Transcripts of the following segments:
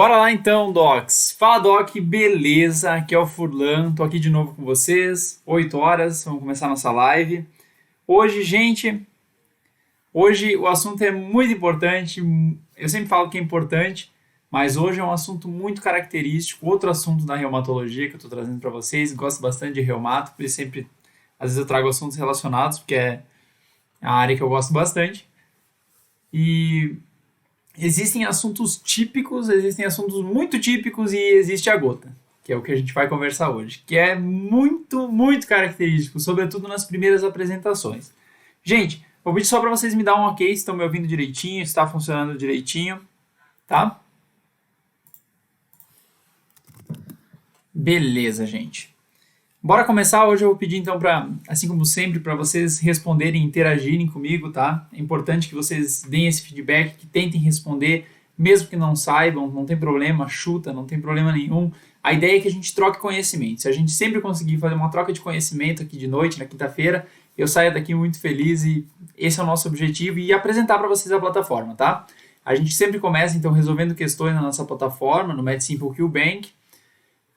Bora lá então, Docs. Fala, Doc, beleza? Aqui é o Furlan, tô aqui de novo com vocês, 8 horas, vamos começar nossa live. Hoje, gente, hoje o assunto é muito importante, eu sempre falo que é importante, mas hoje é um assunto muito característico, outro assunto da reumatologia que eu tô trazendo para vocês, gosto bastante de reumato, por isso sempre, às vezes eu trago assuntos relacionados, porque é a área que eu gosto bastante. E existem assuntos típicos, existem assuntos muito típicos e existe a gota, que é o que a gente vai conversar hoje, que é muito, muito característico, sobretudo nas primeiras apresentações. Gente, vou pedir só para vocês me dar um ok, se estão me ouvindo direitinho, se está funcionando direitinho, tá? Beleza, gente. Bora começar. Hoje eu vou pedir então para, assim como sempre, para vocês responderem, interagirem comigo, tá? É importante que vocês deem esse feedback, que tentem responder, mesmo que não saibam, não tem problema, chuta, não tem problema nenhum. A ideia é que a gente troque conhecimento. Se a gente sempre conseguir fazer uma troca de conhecimento aqui de noite, na quinta-feira, eu saio daqui muito feliz e esse é o nosso objetivo e apresentar para vocês a plataforma, tá? A gente sempre começa então resolvendo questões na nossa plataforma, no MedSimple QBank.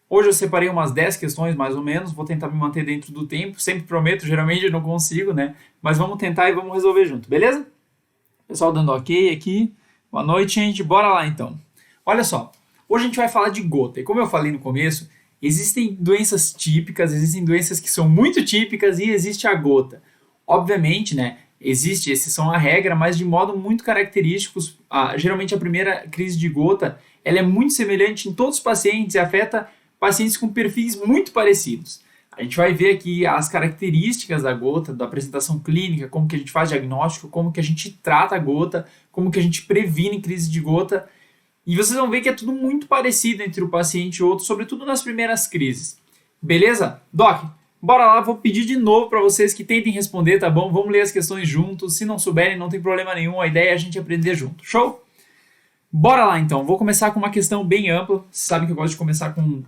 Hoje eu separei umas 10 questões, mais ou menos, vou tentar me manter dentro do tempo, sempre prometo, geralmente eu não consigo, né? Mas vamos tentar e vamos resolver junto, beleza? Pessoal dando ok aqui, boa noite, gente, bora lá então. Olha só, hoje a gente vai falar de gota, e como eu falei no começo, existem doenças típicas, existem doenças que são muito típicas e existe a gota. Obviamente, né, existe exceção à regra, mas de modo muito característico, geralmente a primeira crise de gota, ela é muito semelhante em todos os pacientes e afeta pacientes com perfis muito parecidos. A gente vai ver aqui as características da gota, da apresentação clínica, como que a gente faz diagnóstico, como que a gente trata a gota, como que a gente previne crise de gota. E vocês vão ver que é tudo muito parecido entre o paciente e o outro, sobretudo nas primeiras crises. Beleza? Doc, bora lá, vou pedir de novo para vocês que tentem responder, tá bom? Vamos ler as questões juntos. Se não souberem, não tem problema nenhum, a ideia é a gente aprender junto. Show? Bora lá então, vou começar com uma questão bem ampla. Vocês sabem que eu gosto de começar com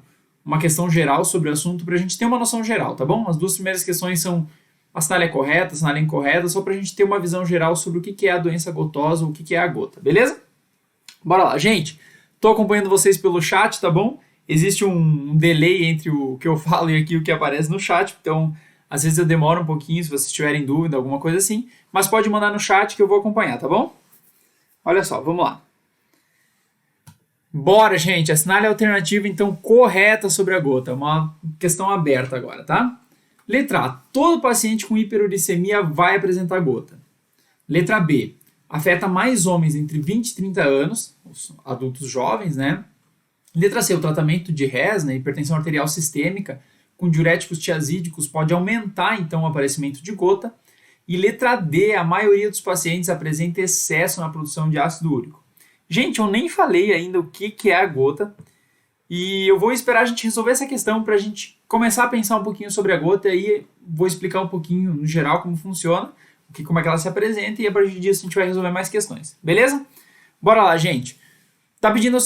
uma questão geral sobre o assunto para a gente ter uma noção geral, tá bom? As duas primeiras questões são a sinal é correta, a sinal é incorreta, só para a gente ter uma visão geral sobre o que é a doença gotosa, o que é a gota, beleza? Bora lá, gente. Estou acompanhando vocês pelo chat, tá bom? Existe um delay entre o que eu falo e aqui o que aparece no chat, então às vezes eu demoro um pouquinho se vocês tiverem dúvida, alguma coisa assim, mas pode mandar no chat que eu vou acompanhar, tá bom? Olha só, vamos lá. Bora, gente, assinale a alternativa então correta sobre a gota. Uma questão aberta agora, tá? Letra A. Todo paciente com hiperuricemia vai apresentar gota. Letra B. Afeta mais homens entre 20 e 30 anos, os adultos jovens, né? Letra C. O tratamento de RES, né, hipertensão arterial sistêmica, com diuréticos tiazídicos pode aumentar então o aparecimento de gota. E letra D. A maioria dos pacientes apresenta excesso na produção de ácido úrico. Gente, eu nem falei ainda o que é a gota e eu vou esperar a gente resolver essa questão para a gente começar a pensar um pouquinho sobre a gota e aí vou explicar um pouquinho no geral como funciona, como é que ela se apresenta e a partir disso a gente vai resolver mais questões, beleza? Bora lá, gente. Tá pedindo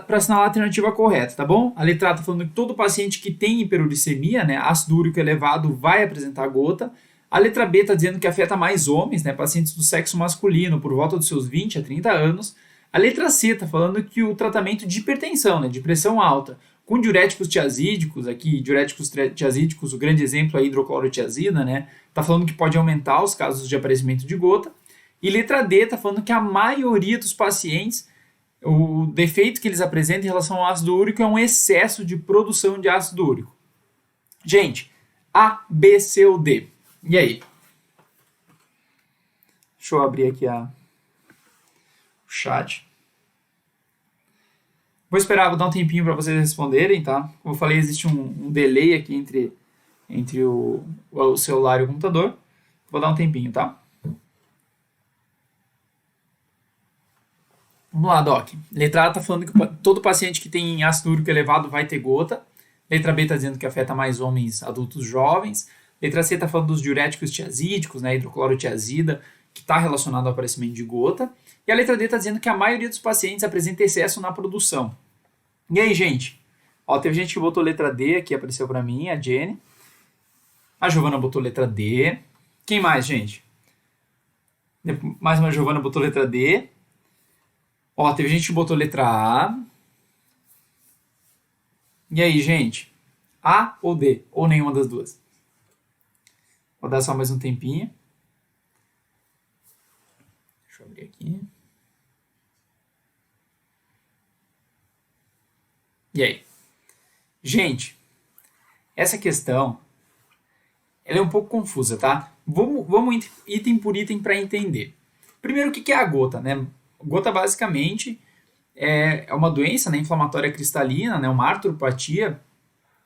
para assinalar a alternativa correta, tá bom? A letra A tá falando que todo paciente que tem hiperuricemia, né, ácido úrico elevado, vai apresentar gota. A letra B tá dizendo que afeta mais homens, né, pacientes do sexo masculino por volta dos seus 20 a 30 anos. A letra C está falando que o tratamento de hipertensão, né, de pressão alta, com diuréticos tiazídicos, aqui diuréticos tiazídicos, o grande exemplo é a hidroclorotiazida, né, está falando que pode aumentar os casos de aparecimento de gota. E letra D está falando que a maioria dos pacientes, o defeito que eles apresentam em relação ao ácido úrico é um excesso de produção de ácido úrico. Gente, A, B, C ou D? E aí? Deixa eu abrir aqui o chat. Vou esperar, vou dar um tempinho para vocês responderem, tá? Como eu falei, existe um delay aqui entre o celular e o computador. Vou dar um tempinho, tá? Vamos lá, Doc. Letra A está falando que todo paciente que tem ácido úrico elevado vai ter gota. Letra B está dizendo que afeta mais homens adultos jovens. Letra C está falando dos diuréticos tiazídicos, né, hidroclorotiazida, que está relacionado ao aparecimento de gota. E a letra D está dizendo que a maioria dos pacientes apresenta excesso na produção. E aí, gente? Ó, teve gente que botou letra D, aqui apareceu para mim, a Jenny. A Giovana botou letra D. Quem mais, gente? Mais uma Giovana botou letra D. Ó, teve gente que botou letra A. E aí, gente? A ou D? Ou nenhuma das duas? Vou dar só mais um tempinho. Deixa eu abrir aqui. E aí? Gente, essa questão ela é um pouco confusa, tá? Vamos item por item para entender. Primeiro, o que é a gota, né? Gota, basicamente, é uma doença, né, inflamatória cristalina, né, uma artropatia,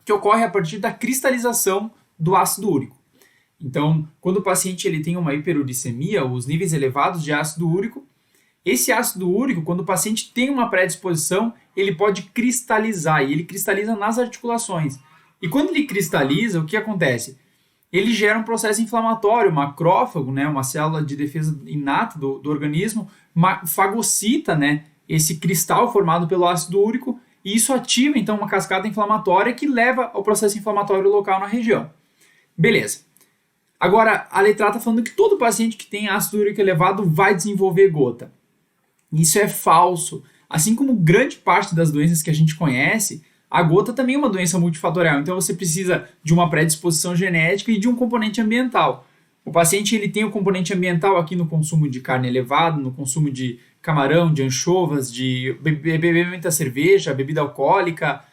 que ocorre a partir da cristalização do ácido úrico. Então, quando o paciente ele tem uma hiperuricemia, os níveis elevados de ácido úrico, esse ácido úrico, quando o paciente tem uma predisposição, ele pode cristalizar, e ele cristaliza nas articulações. E quando ele cristaliza, o que acontece? Ele gera um processo inflamatório, o macrófago, né, uma célula de defesa inata do organismo, fagocita, né, esse cristal formado pelo ácido úrico, e isso ativa então uma cascata inflamatória que leva ao processo inflamatório local na região. Beleza. Agora, a letra A está falando que todo paciente que tem ácido úrico elevado vai desenvolver gota. Isso é falso. Assim como grande parte das doenças que a gente conhece, a gota também é uma doença multifatorial. Então você precisa de uma predisposição genética e de um componente ambiental. O paciente ele tem o componente ambiental aqui no consumo de carne elevado, no consumo de camarão, de anchovas, de beber muita cerveja, bebida alcoólica,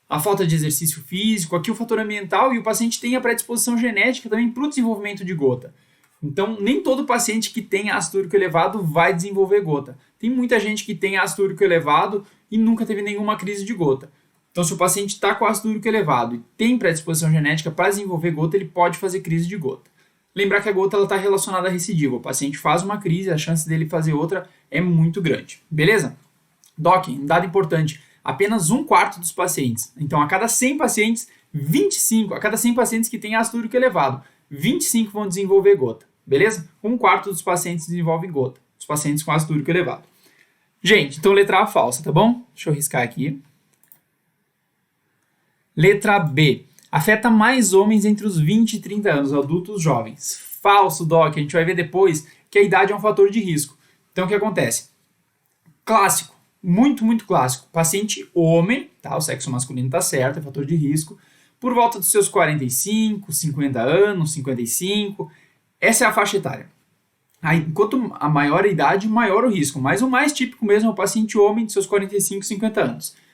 a falta de exercício físico, aqui o fator ambiental, e o paciente tem a predisposição genética também para o desenvolvimento de gota. Então, nem todo paciente que tem ácido úrico elevado vai desenvolver gota. Tem muita gente que tem ácido úrico elevado e nunca teve nenhuma crise de gota. Então, se o paciente está com ácido úrico elevado e tem predisposição genética para desenvolver gota, ele pode fazer crise de gota. Lembrar que a gota está relacionada à recidiva. O paciente faz uma crise, a chance dele fazer outra é muito grande. Beleza? Doc, um dado importante, apenas 1/4 dos pacientes. Então, a cada 100 pacientes, 25, a cada 100 pacientes que têm ácido úrico elevado, 25 vão desenvolver gota. Beleza? 1/4 dos pacientes desenvolvem gota. Os pacientes com ácido úrico elevado. Gente, então letra A falsa, tá bom? Deixa eu riscar aqui. Letra B. Afeta mais homens entre os 20 e 30 anos, adultos jovens. Falso, Doc. A gente vai ver depois que a idade é um fator de risco. Então, o que acontece? Clássico. Muito clássico. Paciente homem, tá? O sexo masculino tá certo, é fator de risco. Por volta dos seus 45, 50 anos, 55. Essa é a faixa etária. Aí, quanto a maior a idade, maior o risco. Mas o mais típico mesmo é o paciente homem de seus 45, 50 anos.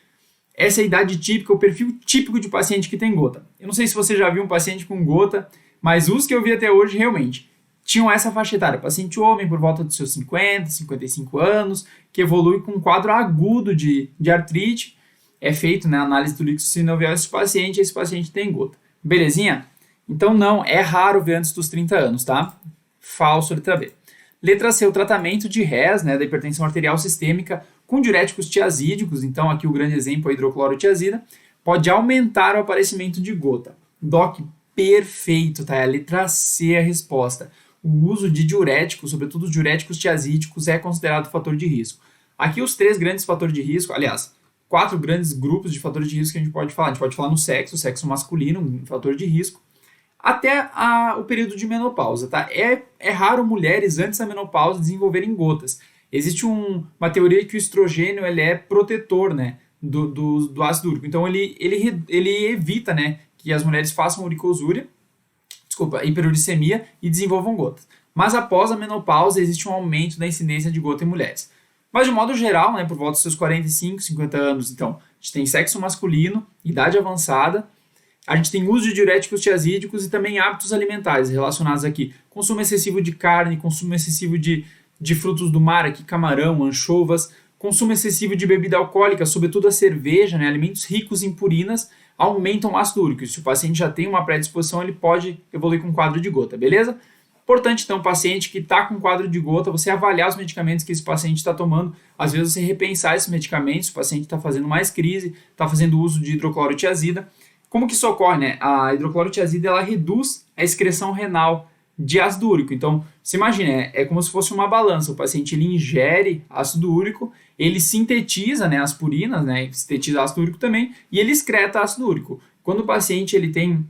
Essa é a idade típica, o perfil típico de paciente que tem gota. Eu não sei se você já viu um paciente com gota, mas os que eu vi até hoje realmente tinham essa faixa etária. Paciente homem por volta dos seus 50, 55 anos, que evolui com um quadro agudo de artrite. É feito, né, análise do líquido sinovial desse paciente, e esse paciente tem gota. Belezinha? Então não, é raro ver antes dos 30 anos, tá? Falso, letra B. Letra C, o tratamento de RES, né, da hipertensão arterial sistêmica, com diuréticos tiazídicos, então aqui o grande exemplo é a hidroclorotiazida, pode aumentar o aparecimento de gota. Doc, perfeito, tá? É a letra C a resposta. O uso de diuréticos, sobretudo os diuréticos tiazídicos, é considerado fator de risco. Aqui os 3 grandes fatores de risco, aliás, 4 grandes grupos de fatores de risco que a gente pode falar. A gente pode falar no sexo masculino, um fator de risco, até o período de menopausa, tá? É raro mulheres antes da menopausa desenvolverem gotas. Existe uma teoria que o estrogênio ele é protetor, né, do ácido úrico. Então ele evita, né, que as mulheres façam hiperuricemia e desenvolvam gotas. Mas após a menopausa existe um aumento da incidência de gota em mulheres. Mas de modo geral, né, por volta dos seus 45, 50 anos, então a gente tem sexo masculino, idade avançada, a gente tem uso de diuréticos tiazídicos e também hábitos alimentares relacionados aqui. Consumo excessivo de carne, consumo excessivo de frutos do mar, aqui camarão, anchovas, consumo excessivo de bebida alcoólica, sobretudo a cerveja, né, alimentos ricos em purinas, aumentam o ácido úrico. Se o paciente já tem uma predisposição, ele pode evoluir com um quadro de gota, beleza? Importante, então, o paciente que está com quadro de gota, você avaliar os medicamentos que esse paciente está tomando, às vezes você repensar esses medicamentos, o paciente está fazendo mais crise, está fazendo uso de hidroclorotiazida. Como que isso ocorre, né? A hidroclorotiazida, ela reduz a excreção renal de ácido úrico. Então, você imagina, é como se fosse uma balança. O paciente ele ingere ácido úrico, ele sintetiza, né, as purinas, né, sintetiza ácido úrico também, e ele excreta ácido úrico. Quando o paciente ele tem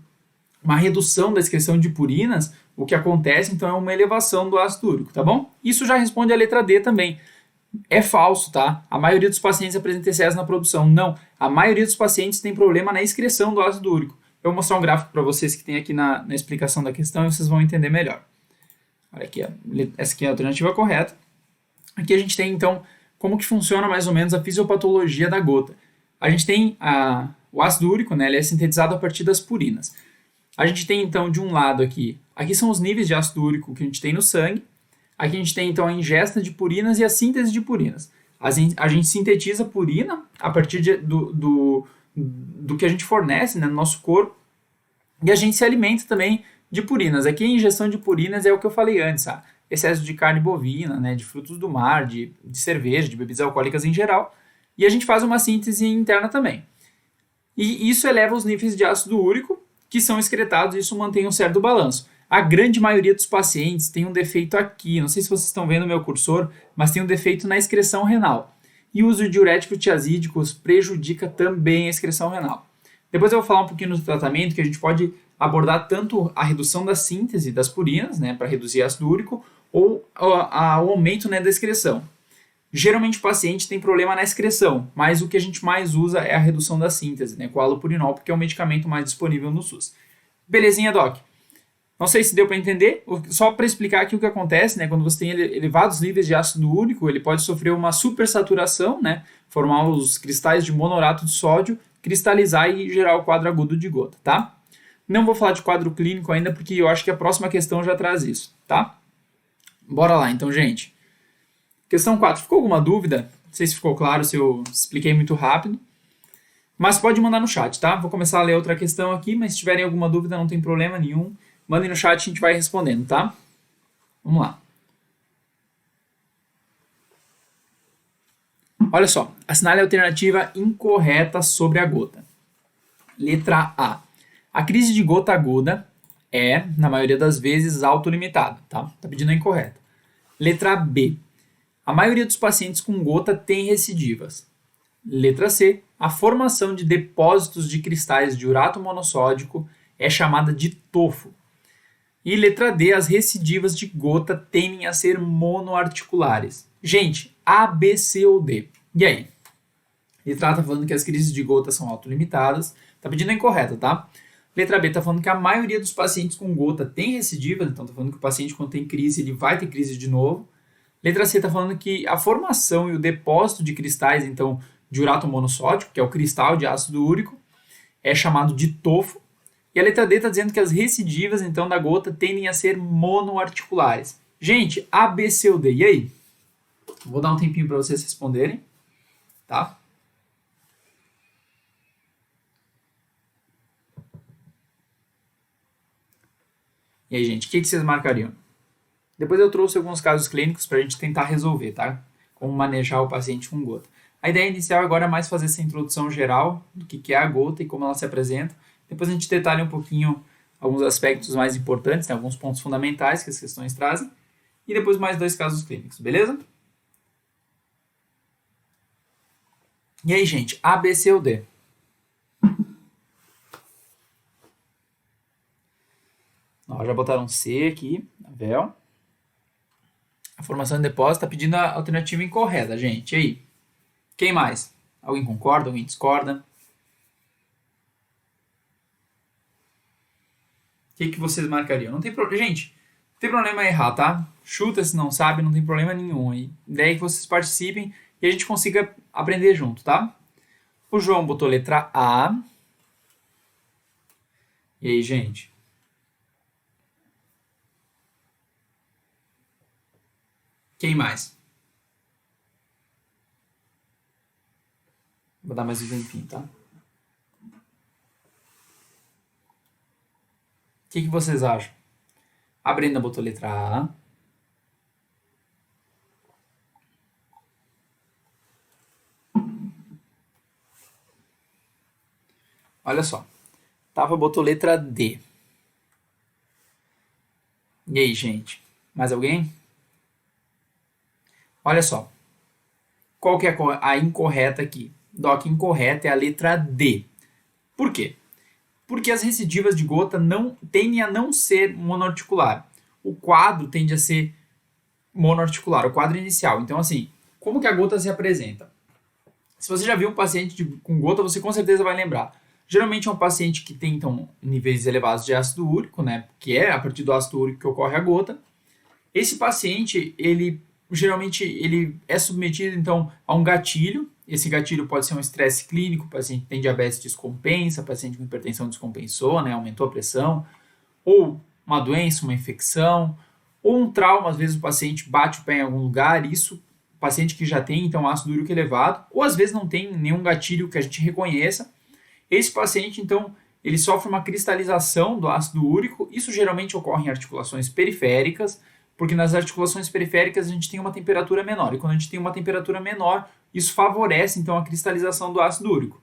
uma redução da excreção de purinas, o que acontece então é uma elevação do ácido úrico, tá bom? Isso já responde a letra D também. É falso, tá? A maioria dos pacientes apresenta excesso na produção. Não, a maioria dos pacientes tem problema na excreção do ácido úrico. Eu vou mostrar um gráfico para vocês que tem aqui na explicação da questão e vocês vão entender melhor. Olha aqui, ó. Essa aqui é a alternativa correta. Aqui a gente tem, então, como que funciona mais ou menos a fisiopatologia da gota. A gente tem o ácido úrico, né? Ele é sintetizado a partir das purinas. A gente tem, então, de um lado aqui são os níveis de ácido úrico que a gente tem no sangue. Aqui a gente tem, então, a ingesta de purinas e a síntese de purinas. A gente sintetiza purina a partir do que a gente fornece, né, no nosso corpo. E a gente se alimenta também de purinas. Aqui a ingestão de purinas é o que eu falei antes, tá? Excesso de carne bovina, né, de frutos do mar, de cerveja, de bebidas alcoólicas em geral. E a gente faz uma síntese interna também. E isso eleva os níveis de ácido úrico, que são excretados, e isso mantém um certo balanço. A grande maioria dos pacientes tem um defeito aqui, não sei se vocês estão vendo o meu cursor, mas tem um defeito na excreção renal. E o uso de diuréticos tiazídicos prejudica também a excreção renal. Depois eu vou falar um pouquinho do tratamento, que a gente pode abordar tanto a redução da síntese das purinas, né, para reduzir ácido úrico, ou o aumento, né, da excreção. Geralmente o paciente tem problema na excreção, mas o que a gente mais usa é a redução da síntese, né, com o allopurinol, porque é o medicamento mais disponível no SUS. Belezinha, Doc? Não sei se deu para entender, só para explicar aqui o que acontece, né, quando você tem elevados níveis de ácido úrico, ele pode sofrer uma supersaturação, né, formar os cristais de monorato de sódio, cristalizar e gerar o quadro agudo de gota, tá? Não vou falar de quadro clínico ainda, porque eu acho que a próxima questão já traz isso, tá? Bora lá, então, gente. Questão 4. Ficou alguma dúvida? Não sei se ficou claro, se eu expliquei muito rápido. Mas pode mandar no chat, tá? Vou começar a ler outra questão aqui, mas se tiverem alguma dúvida, não tem problema nenhum. Mandem no chat e a gente vai respondendo, tá? Vamos lá. Olha só, assinale a alternativa incorreta sobre a gota. Letra A. A crise de gota aguda é, na maioria das vezes, autolimitada, tá? Tá pedindo a incorreta. Letra B. A maioria dos pacientes com gota tem recidivas. Letra C. A formação de depósitos de cristais de urato monossódico é chamada de tofo. E letra D. As recidivas de gota tendem a ser monoarticulares. Gente, A, B, C ou D? E aí? Letra A está falando que as crises de gota são autolimitadas. Tá pedindo a incorreta, tá? Letra B está falando que a maioria dos pacientes com gota tem recidivas. Então está falando que o paciente, quando tem crise, ele vai ter crise de novo. Letra C está falando que a formação e o depósito de cristais, então, de urato monossódico, que é o cristal de ácido úrico, é chamado de tofo. E a letra D está dizendo que as recidivas, então, da gota tendem a ser monoarticulares. Gente, A, B, C ou D? E aí? Vou dar um tempinho para vocês responderem, tá? E aí, gente, o que vocês marcariam? Depois eu trouxe alguns casos clínicos para a gente tentar resolver, tá? Como manejar o paciente com gota. A ideia inicial agora é mais fazer essa introdução geral do que é a gota e como ela se apresenta. Depois a gente detalha um pouquinho alguns aspectos mais importantes, né? Alguns pontos fundamentais que as questões trazem. E depois mais 2 casos clínicos, beleza? E aí, gente, A, B, C ou D? Ó, já botaram C aqui, na véu. A formação de depósito está pedindo a alternativa incorreta, gente. E aí? Quem mais? Alguém concorda? Alguém discorda? O que vocês marcariam? Não tem problema. Gente, não tem problema errar, tá? Chuta se não sabe, não tem problema nenhum. A ideia é que vocês participem e a gente consiga aprender junto, tá? O João botou letra A. E aí, gente? Quem mais? Vou dar mais um tempinho, tá? O que vocês acham? A Brenda botou letra A. Olha só. Tava botou letra D. E aí, gente? Mais alguém? Olha só. Qual que é a incorreta aqui? Doc, incorreta é a letra D. Por quê? Porque as recidivas de gota tendem a não ser monoarticular. O quadro tende a ser monoarticular, o quadro inicial. Então, assim, como que a gota se apresenta? Se você já viu um paciente com gota, você com certeza vai lembrar. Geralmente é um paciente que tem, então, níveis elevados de ácido úrico, né? Que é a partir do ácido úrico que ocorre a gota. Esse paciente, geralmente ele é submetido, então, a um gatilho. Esse gatilho pode ser um estresse clínico, o paciente tem diabetes descompensa, paciente com hipertensão descompensou, né? Aumentou a pressão, ou uma doença, uma infecção, ou um trauma, às vezes o paciente bate o pé em algum lugar, isso, paciente que já tem, então, ácido úrico elevado, ou às vezes não tem nenhum gatilho que a gente reconheça. Esse paciente, então, ele sofre uma cristalização do ácido úrico, isso geralmente ocorre em articulações periféricas, porque nas articulações periféricas a gente tem uma temperatura menor, e quando a gente tem uma temperatura menor, isso favorece, então, a cristalização do ácido úrico.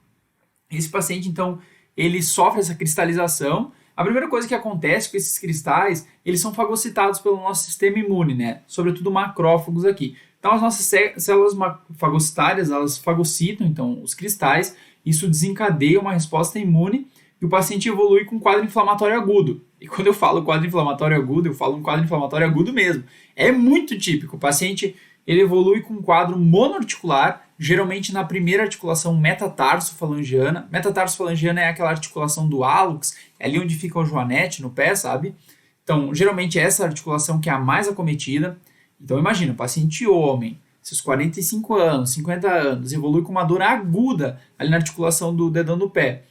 Esse paciente, então, ele sofre essa cristalização. A primeira coisa que acontece com esses cristais, eles são fagocitados pelo nosso sistema imune, né? Sobretudo macrófagos aqui. Então, as nossas células fagocitárias, elas fagocitam, então, os cristais. Isso desencadeia uma resposta imune e o paciente evolui com um quadro inflamatório agudo. E quando eu falo quadro inflamatório agudo, eu falo um quadro inflamatório agudo mesmo. É muito típico. O paciente ele evolui com um quadro monoarticular, geralmente na primeira articulação metatarsofalangiana. Metatarsofalangiana é aquela articulação do hálux, é ali onde fica o joanete no pé, sabe? Então, geralmente essa articulação que é a mais acometida. Então, imagina, o paciente homem, seus 45 anos, 50 anos, evolui com uma dor aguda ali na articulação do dedão do pé.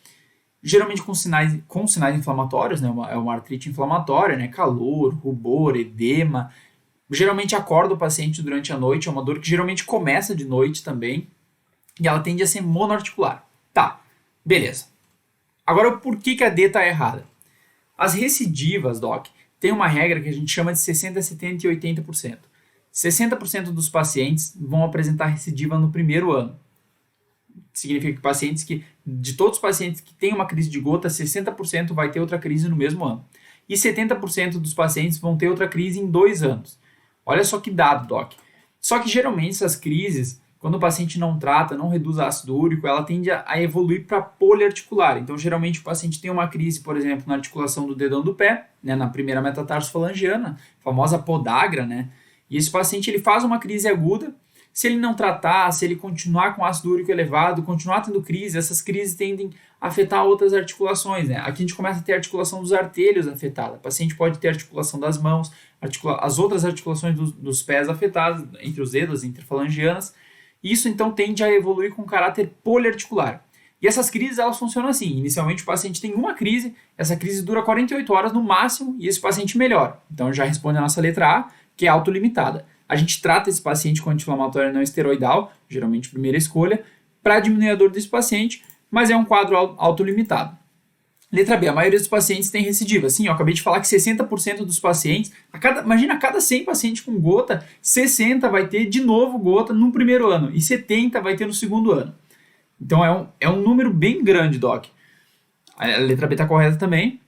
Geralmente com sinais inflamatórios, né? É uma artrite inflamatória, né? Calor, rubor, edema. Geralmente acorda o paciente durante a noite, é uma dor que geralmente começa de noite também, e ela tende a ser monoarticular. Tá, beleza. Agora, por que a D está errada? As recidivas, Doc, tem uma regra que a gente chama de 60%, 70% e 80%. 60% dos pacientes vão apresentar recidiva no primeiro ano. Significa que de todos os pacientes que têm uma crise de gota, 60% vai ter outra crise no mesmo ano. E 70% dos pacientes vão ter outra crise em 2 anos. Olha só que dado, Doc. Só que geralmente essas crises, quando o paciente não trata, não reduz ácido úrico, ela tende a evoluir para poliarticular. Então, geralmente o paciente tem uma crise, por exemplo, na articulação do dedão do pé, né, na primeira metatarsofalangiana, famosa podagra, né? E esse paciente ele faz uma crise aguda. Se ele não tratar, se ele continuar com ácido úrico elevado, continuar tendo crise, essas crises tendem a afetar outras articulações, né? Aqui a gente começa a ter a articulação dos artérios afetada. O paciente pode ter articulação das mãos, as outras articulações dos pés afetadas, entre os dedos, interfalangianas. E isso então tende a evoluir com caráter poliarticular. E essas crises elas funcionam assim. Inicialmente o paciente tem uma crise, essa crise dura 48 horas no máximo e esse paciente melhora. Então já responde a nossa letra A, que é autolimitada. A gente trata esse paciente com anti-inflamatório não esteroidal, geralmente primeira escolha, para diminuir a dor desse paciente, mas é um quadro autolimitado. Letra B, a maioria dos pacientes tem recidiva. Sim, eu acabei de falar que 60% dos pacientes, imagina a cada 100 pacientes com gota, 60 vai ter de novo gota no primeiro ano e 70 vai ter no segundo ano. Então é um número bem grande, Doc. A letra B está correta também.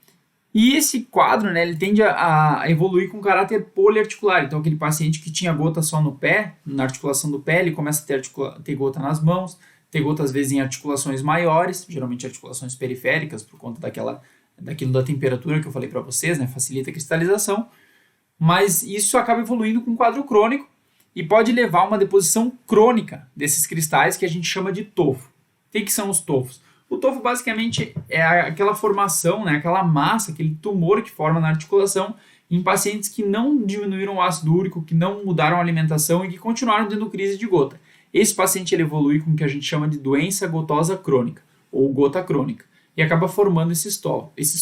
E esse quadro, né, ele tende a evoluir com caráter poliarticular. Então, aquele paciente que tinha gota só no pé, na articulação do pé, ele começa a ter gota nas mãos, ter gota às vezes em articulações maiores, geralmente articulações periféricas, por conta daquilo da temperatura que eu falei para vocês, né, facilita a cristalização. Mas isso acaba evoluindo com um quadro crônico e pode levar a uma deposição crônica desses cristais que a gente chama de tofo. O que são os tofos? O tofo basicamente é aquela formação, né, aquela massa, aquele tumor que forma na articulação em pacientes que não diminuíram o ácido úrico, que não mudaram a alimentação e que continuaram tendo crise de gota. Esse paciente ele evolui com o que a gente chama de doença gotosa crônica, ou gota crônica, e acaba formando esses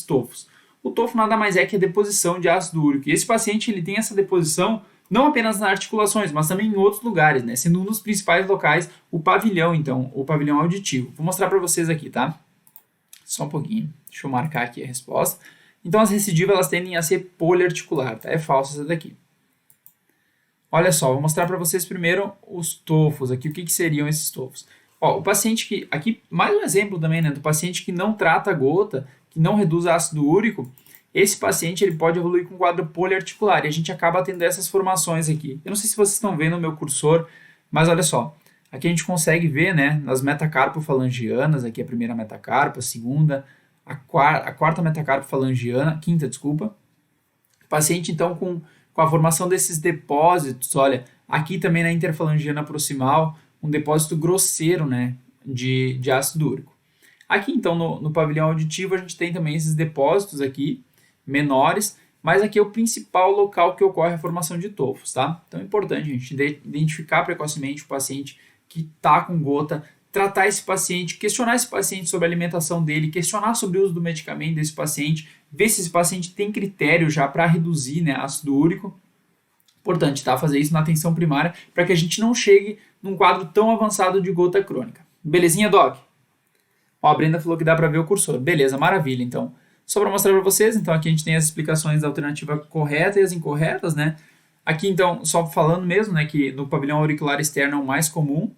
tofos. O tofo nada mais é que a deposição de ácido úrico. E esse paciente ele tem essa deposição não apenas nas articulações, mas também em outros lugares, né? Sendo um dos principais locais o pavilhão, então, o pavilhão auditivo. Vou mostrar para vocês aqui, tá? Só um pouquinho. Deixa eu marcar aqui a resposta. Então, as recidivas elas tendem a ser poliarticular, tá? É falso essa daqui. Olha só, vou mostrar para vocês primeiro os tofos aqui. O que seriam esses tofos? Ó, o paciente que... Aqui, mais um exemplo também, né? Do paciente que não trata a gota, que não reduz ácido úrico. Esse paciente ele pode evoluir com um quadro poliarticular e a gente acaba tendo essas formações aqui. Eu não sei se vocês estão vendo o meu cursor, mas olha só. Aqui a gente consegue ver, né, nas metacarpofalangianas, aqui a primeira metacarpa, a segunda, a quarta metacarpofalangiana, quinta, desculpa. O paciente, então, com a formação desses depósitos, olha, Aqui também na interfalangiana proximal, um depósito grosseiro, né, de ácido úrico. Aqui então no pavilhão auditivo a gente tem também esses depósitos aqui, menores, mas aqui é o principal local que ocorre a formação de tofos, tá? Então é importante a gente identificar precocemente o paciente que está com gota, tratar esse paciente, questionar esse paciente sobre a alimentação dele, questionar sobre o uso do medicamento desse paciente, ver se esse paciente tem critério já para reduzir, né, ácido úrico. Importante, tá? Fazer isso na atenção primária para que a gente não chegue num quadro tão avançado de gota crônica. Belezinha, Doc? Ó, a Brenda falou que dá para ver o cursor. Beleza, maravilha, então. Só para mostrar para vocês, então aqui a gente tem as explicações da alternativa correta e as incorretas, né? Aqui, então, só falando mesmo, né, que no pavilhão auricular externo é o mais comum,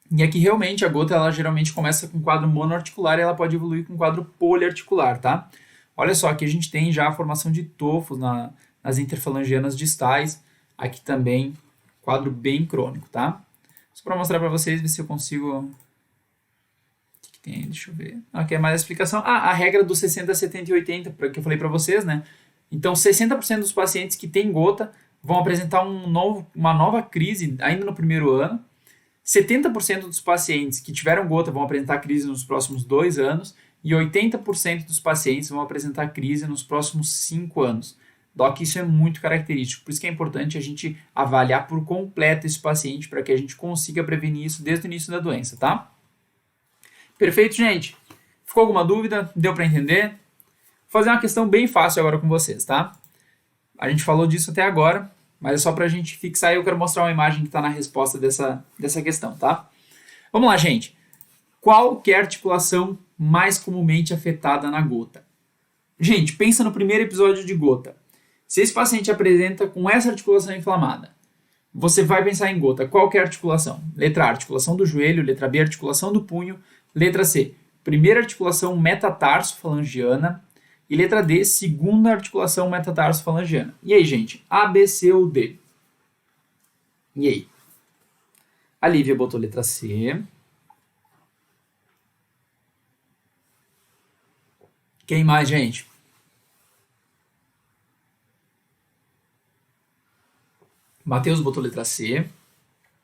e aqui realmente a gota, ela geralmente começa com quadro monoarticular e ela pode evoluir com quadro poliarticular, tá? Olha só, aqui a gente tem já a formação de tofos nas interfalangianas distais, aqui também quadro bem crônico, tá? Só para mostrar para vocês, ver se eu consigo... Tem, deixa eu ver. Aqui é mais a explicação. A regra dos 60, 70 e 80, que eu falei para vocês, né? Então, 60% dos pacientes que têm gota vão apresentar uma nova crise ainda no primeiro ano. 70% dos pacientes que tiveram gota vão apresentar crise nos próximos 2 anos. E 80% dos pacientes vão apresentar crise nos próximos 5 anos. Doc, isso é muito característico. Por isso que é importante a gente avaliar por completo esse paciente para que a gente consiga prevenir isso desde o início da doença, tá? Perfeito, gente? Ficou alguma dúvida? Deu para entender? Vou fazer uma questão bem fácil agora com vocês, tá? A gente falou disso até agora, mas é só para a gente fixar e eu quero mostrar uma imagem que está na resposta dessa questão, tá? Vamos lá, gente. Qual que é a articulação mais comumente afetada na gota? Gente, pensa no primeiro episódio de gota. Se esse paciente apresenta com essa articulação inflamada, você vai pensar em gota. Qual que é a articulação? Letra A, articulação do joelho. Letra B, articulação do punho. Letra C, primeira articulação metatarso-falangiana. E letra D, segunda articulação metatarso-falangiana. E aí, gente? A, B, C ou D? E aí? A Lívia botou letra C. Quem mais, gente? Matheus botou letra C.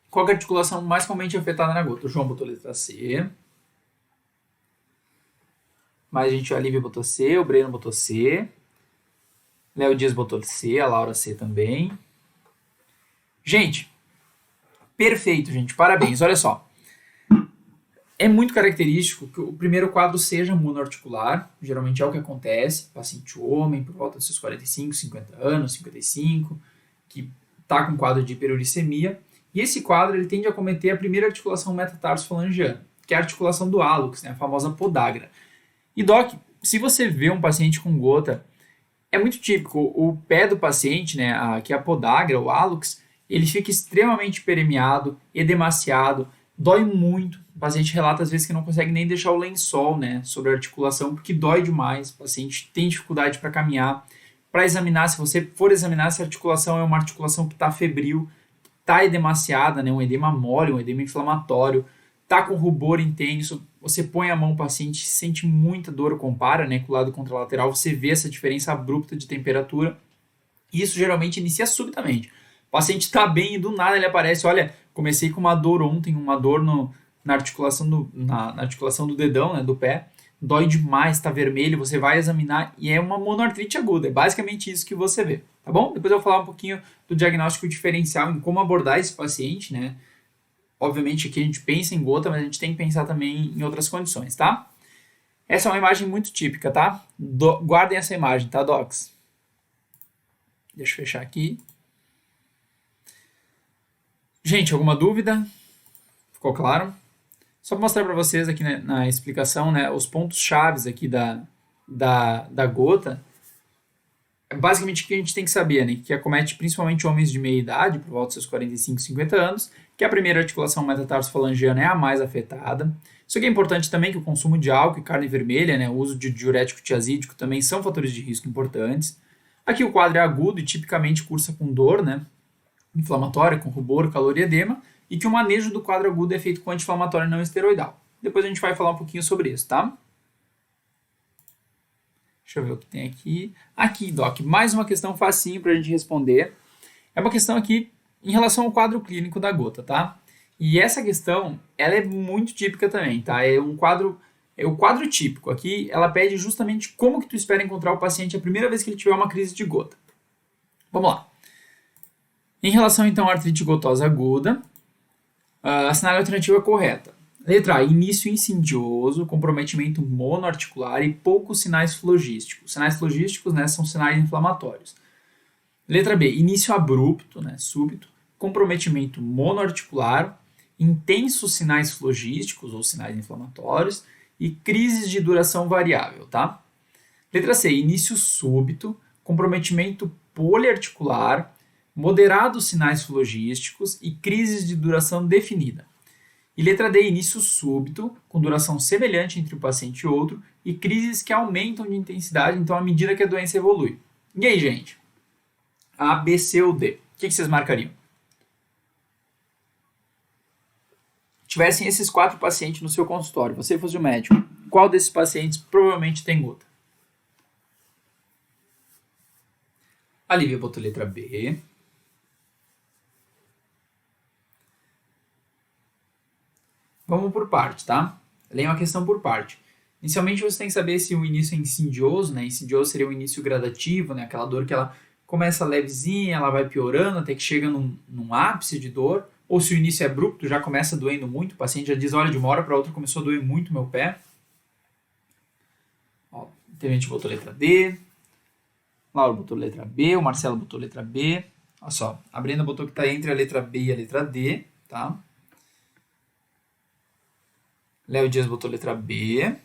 Qual é a articulação mais comumente afetada na gota? O João botou letra C. Mais gente, a Lívia botou C, o Breno botou C. Léo Dias botou C, a Laura C também. Gente, perfeito, gente. Parabéns. Olha só. É muito característico que o primeiro quadro seja monoarticular. Geralmente é o que acontece. Paciente homem, por volta dos seus 45, 50 anos, 55, que está com quadro de hiperuricemia. E esse quadro ele tende a acometer a primeira articulação metatarso-falangiana, que é a articulação do hálux, né, a famosa podagra. E, Doc, se você vê um paciente com gota, é muito típico, o pé do paciente, né, que é a podagra, o hálux, ele fica extremamente permeado, edemaciado, dói muito. O paciente relata às vezes que não consegue nem deixar o lençol, né, sobre a articulação, porque dói demais, o paciente tem dificuldade para caminhar. Para examinar, se você for examinar se a articulação é uma articulação que está febril, está edemaciada, né, um edema mole, um edema inflamatório, está com rubor intenso, você põe a mão no paciente, sente muita dor, compara, né, com o lado contralateral, você vê essa diferença abrupta de temperatura, e isso geralmente inicia subitamente. O paciente está bem e do nada ele aparece, olha, comecei com uma dor ontem, uma dor na articulação na articulação do dedão, né, do pé, dói demais, está vermelho, você vai examinar e é uma monoartrite aguda, é basicamente isso que você vê, tá bom? Depois eu vou falar um pouquinho do diagnóstico diferencial, em como abordar esse paciente, né? Obviamente aqui a gente pensa em gota, mas a gente tem que pensar também em outras condições, tá? Essa é uma imagem muito típica, tá? Guardem essa imagem, tá, docs? Deixa eu fechar aqui. Gente, alguma dúvida? Ficou claro? Só para mostrar para vocês aqui, né, na explicação, né, os pontos chaves aqui da gota. Basicamente o que a gente tem que saber, né, que acomete principalmente homens de meia idade, por volta dos seus 45, 50 anos, que a primeira articulação metatarso-falangiana é a mais afetada. Isso aqui é importante também, que o consumo de álcool e carne vermelha, né, o uso de diurético tiazídico também são fatores de risco importantes. Aqui o quadro é agudo e tipicamente cursa com dor, né, inflamatória, com rubor, calor e edema, e que o manejo do quadro agudo é feito com anti-inflamatório não esteroidal. Depois a gente vai falar um pouquinho sobre isso, tá? Deixa eu ver o que tem aqui. Aqui, Doc, mais uma questão facinho para a gente responder. É uma questão aqui em relação ao quadro clínico da gota, tá? E essa questão, ela é muito típica também, tá? É o quadro típico. Aqui ela pede justamente como que tu espera encontrar o paciente a primeira vez que ele tiver uma crise de gota. Vamos lá. Em relação então à artrite gotosa aguda, a sinal alternativa correta. Letra A, início insidioso, comprometimento monoarticular e poucos sinais flogísticos. Sinais flogísticos, né, são sinais inflamatórios. Letra B, início abrupto, né, súbito, comprometimento monoarticular, intensos sinais flogísticos ou sinais inflamatórios e crises de duração variável, tá? Letra C, início súbito, comprometimento poliarticular, moderados sinais flogísticos e crises de duração definida. E letra D, início súbito, com duração semelhante entre um paciente e outro, e crises que aumentam de intensidade, então, à medida que a doença evolui. E aí, gente? A, B, C ou D? O que vocês marcariam? Tivessem esses 4 pacientes no seu consultório, você fosse o médico, qual desses pacientes provavelmente tem gota? A Lívia botou letra B. Vamos por parte, tá? Leia uma questão por parte. Inicialmente você tem que saber se o início é insidioso, né? Insidioso seria o início gradativo, né? Aquela dor que ela começa levezinha, ela vai piorando até que chega num ápice de dor. Ou se o início é abrupto, já começa doendo muito, o paciente já diz, olha, de uma hora para outra começou a doer muito meu pé. Ó, tem gente que botou letra D. Laura botou letra B, o Marcelo botou letra B. Olha só, a Brenda botou que está entre a letra B e a letra D, tá? Léo Dias botou letra B.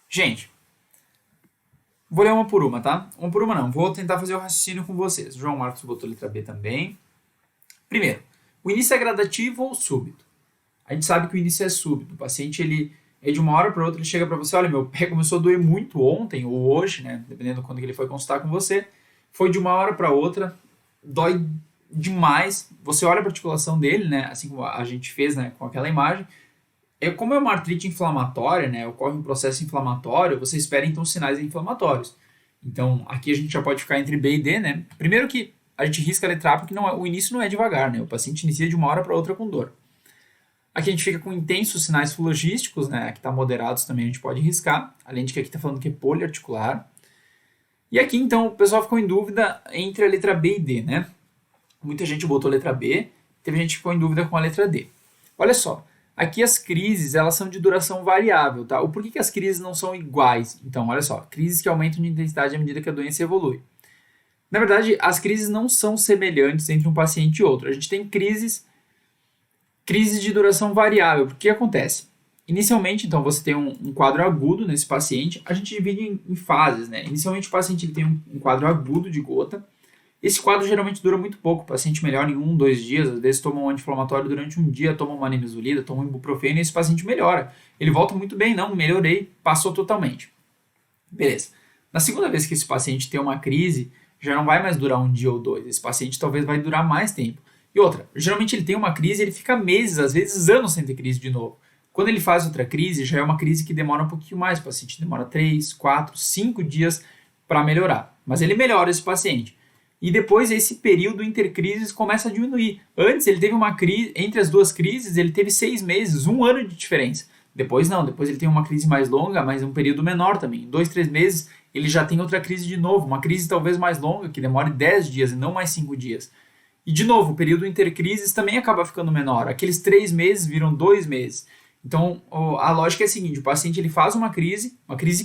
Gente, vou ler uma por uma, tá? Uma por uma não, vou tentar fazer o raciocínio com vocês. João Marcos botou letra B também. Primeiro, o início é gradativo ou súbito? A gente sabe que o início é súbito. O paciente, ele é de uma hora para outra, ele chega para você, olha, meu pé começou a doer muito ontem ou hoje, né? Dependendo de quando ele foi consultar com você. Foi de uma hora para outra, dói demais. Você olha a articulação dele, né? Assim como a gente fez, né? Com aquela imagem. Como é uma artrite inflamatória, né? Ocorre um processo inflamatório, você espera então sinais inflamatórios. Então, aqui a gente já pode ficar entre B e D, né? Primeiro que a gente risca a letra A porque o início não é devagar, né? O paciente inicia de uma hora para outra com dor. Aqui a gente fica com intensos sinais flogísticos, né? Aqui está moderados também, a gente pode riscar. Além de que aqui está falando que é poliarticular. E aqui, então, o pessoal ficou em dúvida entre a letra B e D, né? Muita gente botou a letra B, teve gente que ficou em dúvida com a letra D. Olha só, aqui as crises, elas são de duração variável, tá? O porquê que as crises não são iguais? Então, olha só, crises que aumentam de intensidade à medida que a doença evolui. Na verdade, as crises não são semelhantes entre um paciente e outro. A gente tem crises de duração variável. O que acontece? Inicialmente, então, você tem um quadro agudo nesse paciente. A gente divide em fases, né? Inicialmente, o paciente ele tem um quadro agudo de gota. Esse quadro geralmente dura muito pouco. O paciente melhora em 1, 2 dias. Às vezes toma um anti-inflamatório durante um dia, toma uma nimesulida, toma um ibuprofeno e esse paciente melhora. Ele volta muito bem. Não, melhorei, passou totalmente. Beleza. Na segunda vez que esse paciente tem uma crise, já não vai mais durar um dia ou 2. Esse paciente talvez vai durar mais tempo. E outra, geralmente ele tem uma crise, ele fica meses, às vezes anos sem ter crise de novo. Quando ele faz outra crise, já é uma crise que demora um pouquinho mais. O paciente demora 3, 4, 5 dias para melhorar. Mas ele melhora esse paciente. E depois esse período intercrises começa a diminuir. Antes ele teve uma crise, entre as duas crises, ele teve 6 meses, 1 ano de diferença. Depois não, depois ele tem uma crise mais longa, mas um período menor também. Em 2, 3 meses ele já tem outra crise de novo. Uma crise talvez mais longa, que demore 10 dias e não mais 5 dias. E de novo, o período intercrises também acaba ficando menor. Aqueles 3 meses viram 2 meses. Então a lógica é a seguinte, o paciente ele faz uma crise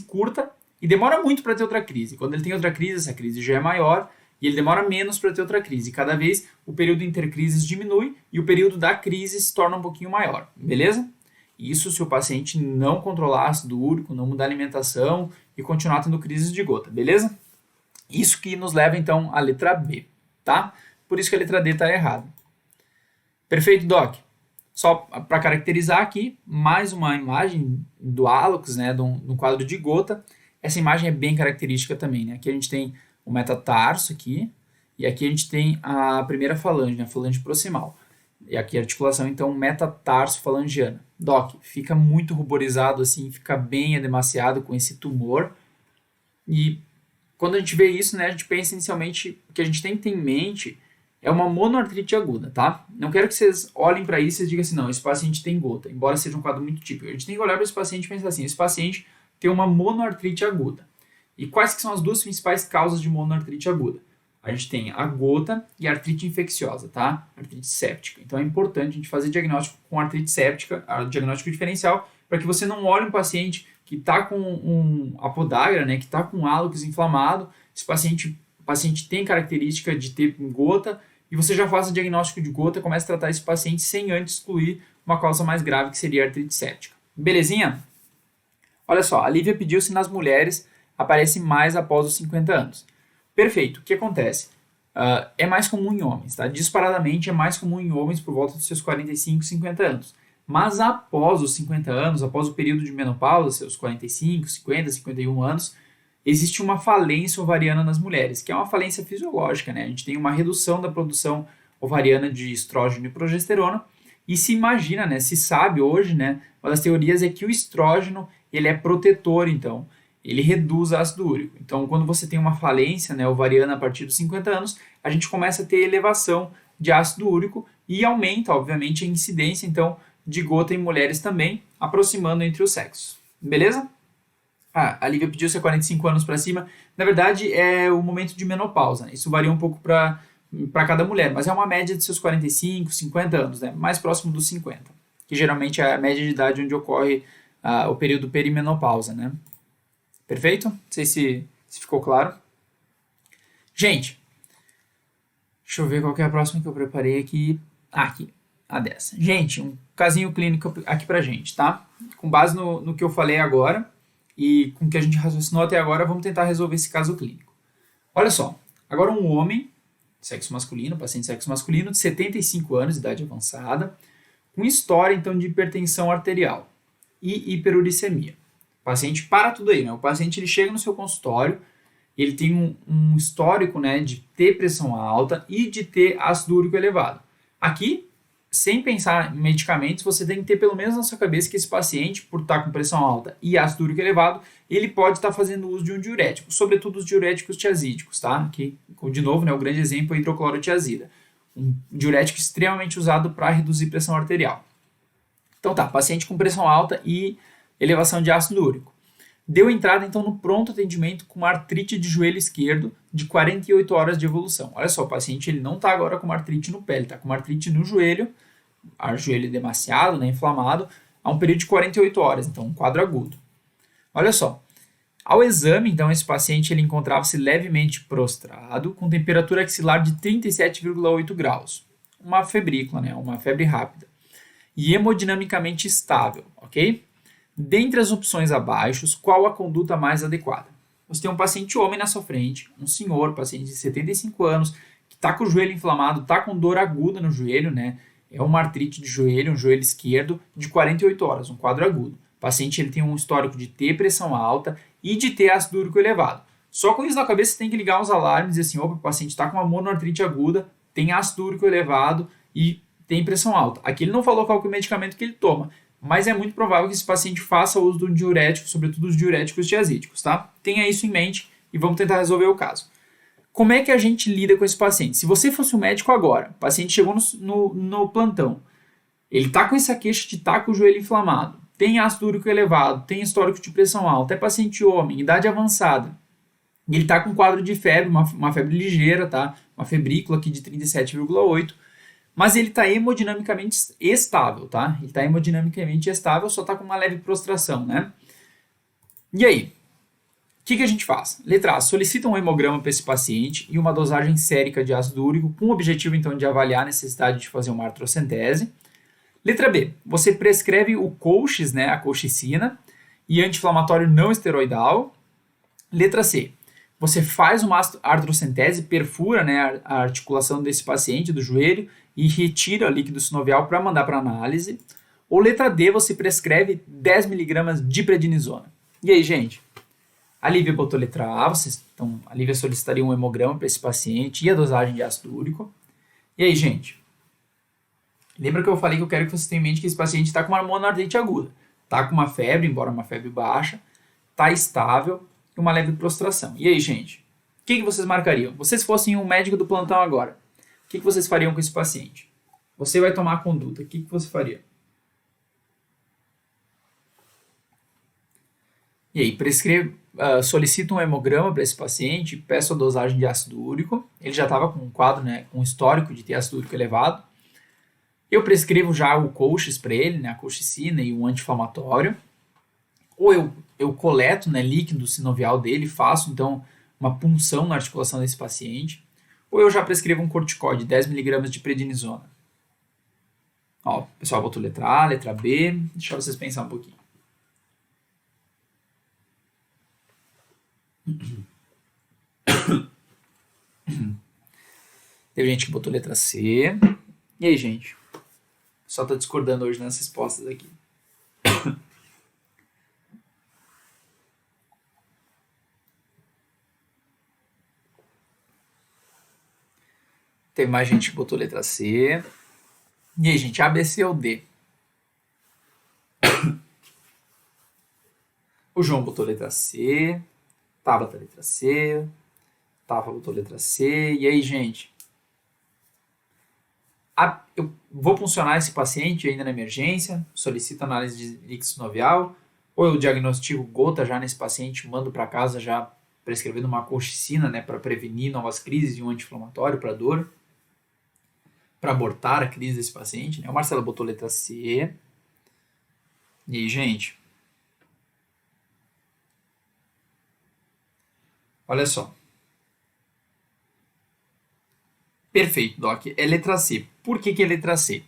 curta, e demora muito para ter outra crise. Quando ele tem outra crise, essa crise já é maior, e ele demora menos para ter outra crise. Cada vez o período intercrises diminui e o período da crise se torna um pouquinho maior, beleza? Isso se o paciente não controlar ácido úrico, não mudar a alimentação e continuar tendo crises de gota, beleza? Isso que nos leva então à letra B, tá? Por isso que a letra D está errada. Perfeito, Doc? Só para caracterizar aqui, mais uma imagem do hálux, né, do quadro de gota. Essa imagem é bem característica também, né? Aqui a gente tem o metatarso aqui, e aqui a gente tem a primeira falange, né, a falange proximal. E aqui a articulação, então, metatarso-falangiana. Doc, fica muito ruborizado assim, fica bem edemaciado com esse tumor. E quando a gente vê isso, né, a gente pensa inicialmente, o que a gente tem que ter em mente É uma monoartrite aguda, tá? Não quero que vocês olhem para isso e digam assim, não, esse paciente tem gota, embora seja um quadro muito típico. A gente tem que olhar para esse paciente e pensar assim, esse paciente tem uma monoartrite aguda. E quais que são as duas principais causas de monoartrite aguda? A gente tem a gota e a artrite infecciosa, tá? Artrite séptica. Então é importante a gente fazer diagnóstico com artrite séptica, diagnóstico diferencial, para que você não olhe um paciente que está com a podagra, né, que está com hálux inflamado, esse paciente tem característica de ter gota, e você já faz o diagnóstico de gota e começa a tratar esse paciente sem antes excluir uma causa mais grave, que seria a artrite séptica. Belezinha? Olha só, a Lívia pediu se nas mulheres aparece mais após os 50 anos. Perfeito. O que acontece? É mais comum em homens, tá? Disparadamente é mais comum em homens por volta dos seus 45, 50 anos. Mas após os 50 anos, após o período de menopausa, seus 45, 50, 51 anos, existe uma falência ovariana nas mulheres, que é uma falência fisiológica, né? A gente tem uma redução da produção ovariana de estrógeno e progesterona, e se imagina, né? Se sabe hoje, né? Uma das teorias é que o estrógeno, ele é protetor, então, ele reduz ácido úrico. Então, quando você tem uma falência, né, ovariana a partir dos 50 anos, a gente começa a ter elevação de ácido úrico e aumenta, obviamente, a incidência, então, de gota em mulheres também, aproximando entre os sexos. Beleza? A Lívia pediu se é 45 anos para cima. Na verdade, é o momento de menopausa, né? Isso varia um pouco para cada mulher, mas é uma média de seus 45, 50 anos, né? Mais próximo dos 50, que geralmente é a média de idade onde ocorre o período perimenopausa, né? Perfeito? Não sei se ficou claro. Gente, deixa eu ver qual que é a próxima que eu preparei aqui. Aqui, a dessa. Gente, um casinho clínico aqui pra gente, tá? Com base no que eu falei agora e com o que a gente raciocinou até agora, vamos tentar resolver esse caso clínico. Olha só, agora um homem, sexo masculino, paciente sexo masculino, de 75 anos, idade avançada, com história, então, de hipertensão arterial e hiperuricemia. O paciente para tudo aí, né? O paciente ele chega no seu consultório, ele tem um histórico, né, de ter pressão alta e de ter ácido úrico elevado. Aqui, sem pensar em medicamentos, você tem que ter pelo menos na sua cabeça que esse paciente, por estar com pressão alta e ácido úrico elevado, ele pode estar fazendo uso de um diurético, sobretudo os diuréticos tiazídicos, tá? Aqui, de novo, né, o grande exemplo é a hidroclorotiazida, um diurético extremamente usado para reduzir pressão arterial. Então tá, paciente com pressão alta e elevação de ácido úrico. Deu entrada então no pronto atendimento com uma artrite de joelho esquerdo de 48 horas de evolução. Olha só, o paciente ele não está agora com uma artrite no pé, ele está com uma artrite no joelho, joelho demasiado, né, inflamado, há um período de 48 horas, então um quadro agudo. Olha só, ao exame, então, esse paciente ele encontrava-se levemente prostrado, com temperatura axilar de 37,8 graus, uma febrícula, né, uma febre rápida, e hemodinamicamente estável, ok? Dentre as opções abaixo, qual a conduta mais adequada? Você tem um paciente homem na sua frente, um senhor, paciente de 75 anos, que está com o joelho inflamado, está com dor aguda no joelho, né? É uma artrite de joelho, um joelho esquerdo, de 48 horas, um quadro agudo. O paciente ele tem um histórico de ter pressão alta e de ter ácido úrico elevado. Só com isso na cabeça você tem que ligar os alarmes e dizer assim, opa, o paciente está com uma monoartrite aguda, tem ácido úrico elevado e tem pressão alta. Aqui ele não falou qual que é o medicamento que ele toma, mas é muito provável que esse paciente faça uso de um diurético, sobretudo os diuréticos tiazídicos, tá? Tenha isso em mente e vamos tentar resolver o caso. Como é que a gente lida com esse paciente? Se você fosse um médico agora, o paciente chegou no plantão, ele está com essa queixa de estar com o joelho inflamado, tem ácido úrico elevado, tem histórico de pressão alta, é paciente homem, idade avançada, e ele está com um quadro de febre, uma febre ligeira, tá? Uma febrícula aqui de 37,8, mas ele está hemodinamicamente estável, tá? Ele está hemodinamicamente estável, só está com uma leve prostração, né? E aí? O que a gente faz? Letra A, solicita um hemograma para esse paciente e uma dosagem sérica de ácido úrico com o objetivo, então, de avaliar a necessidade de fazer uma artrocentese. Letra B, você prescreve o colchis, né, a colchicina, e anti-inflamatório não esteroidal. Letra C, você faz uma artrocentese, perfura, né, a articulação desse paciente, do joelho, e retira líquido sinovial para mandar para análise. Ou letra D, você prescreve 10 mg de prednisona. E aí, gente? A Lívia botou letra A, então a Lívia solicitaria um hemograma para esse paciente e a dosagem de ácido úrico. E aí, gente? Lembra que eu falei que eu quero que vocês tenham em mente que esse paciente está com uma monoartrite aguda. Está com uma febre, embora uma febre baixa, está estável e uma leve prostração. E aí, gente? O que vocês marcariam? Vocês fossem um médico do plantão agora. que vocês fariam com esse paciente? Você vai tomar a conduta, o que você faria? E aí, solicito um hemograma para esse paciente, peço a dosagem de ácido úrico, ele já estava com um quadro, né, com um histórico de ter ácido úrico elevado, eu prescrevo já o coaches para ele, né, a colchicina e um anti-inflamatório, ou eu coleto, né, líquido sinovial dele, faço então uma punção na articulação desse paciente, ou eu já prescrevo um corticoide, 10 mg de prednisona. Ó, o pessoal botou letra A, letra B, deixa vocês pensar um pouquinho. Teve gente que botou letra C. E aí, gente? Só tá discordando hoje nas respostas aqui. Teve mais gente que botou letra C. E aí, gente? A, B, C ou D? O João botou letra C. Tabata letra C. Tafa botou letra C. E aí, gente? Eu vou puncionar esse paciente ainda na emergência, solicito análise de líquido sinovial, ou eu diagnostico gota já nesse paciente, mando para casa já prescrevendo uma colchicina, né, para prevenir novas crises e um anti-inflamatório para dor, para abortar a crise desse paciente. Né? O Marcelo botou letra C. E aí, gente? Olha só. Perfeito, Doc. É letra C. Por que é letra C?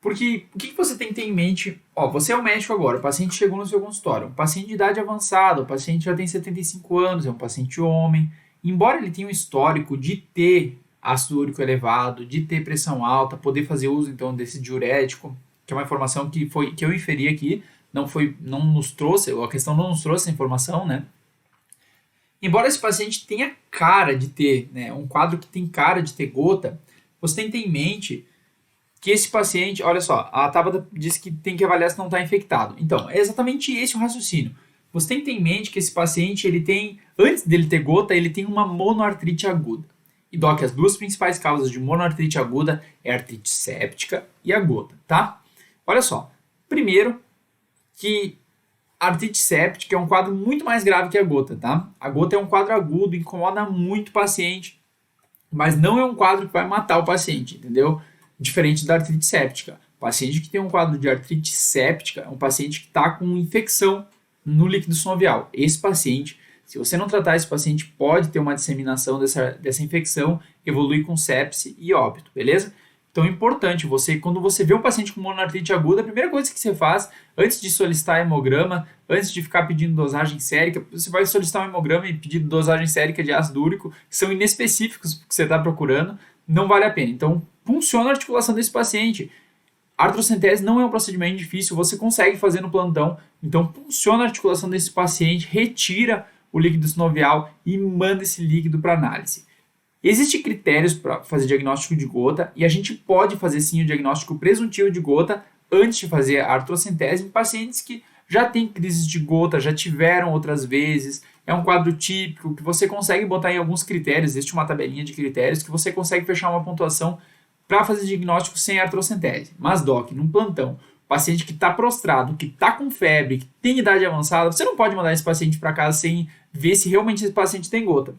Porque o que você tem que ter em mente? Ó, você é o médico agora, o paciente chegou no seu consultório, um paciente de idade avançada, o paciente já tem 75 anos, é um paciente homem. Embora ele tenha um histórico de ter ácido úrico elevado, de ter pressão alta, poder fazer uso então desse diurético, que é uma informação que eu inferi aqui, não nos trouxe, a questão não nos trouxe essa informação, né? Embora esse paciente tenha cara de ter, né, um quadro que tem cara de ter gota, você tem que ter em mente que esse paciente, olha só, a Tabata disse que tem que avaliar se não está infectado. Então, é exatamente esse o raciocínio. Você tem que ter em mente que esse paciente, ele tem, antes dele ter gota, ele tem uma monoartrite aguda. E, Doc, as duas principais causas de monoartrite aguda é a artrite séptica e a gota, tá? Olha só, primeiro que a artrite séptica é um quadro muito mais grave que a gota, tá? A gota é um quadro agudo, incomoda muito o paciente, mas não é um quadro que vai matar o paciente, entendeu? Diferente da artrite séptica. O paciente que tem um quadro de artrite séptica é um paciente que está com infecção no líquido sinovial. Esse paciente, se você não tratar esse paciente, pode ter uma disseminação dessa infecção, evolui com sepse e óbito, beleza? Então é importante, quando você vê um paciente com monoartrite aguda, a primeira coisa que você faz, antes de solicitar hemograma, antes de ficar pedindo dosagem sérica, você vai solicitar um hemograma e pedir dosagem sérica de ácido úrico, que são inespecíficos que você está procurando, não vale a pena. Então, funciona a articulação desse paciente. A artrocentese não é um procedimento difícil, você consegue fazer no plantão, então funciona a articulação desse paciente, retira o líquido sinovial e manda esse líquido para análise. Existem critérios para fazer diagnóstico de gota e a gente pode fazer sim o diagnóstico presuntivo de gota antes de fazer a artrocentese em pacientes que já têm crises de gota, já tiveram outras vezes. É um quadro típico que você consegue botar em alguns critérios, existe uma tabelinha de critérios que você consegue fechar uma pontuação para fazer diagnóstico sem artrocentese. Mas, Doc, num plantão, paciente que está prostrado, que está com febre, que tem idade avançada, você não pode mandar esse paciente para casa sem ver se realmente esse paciente tem gota.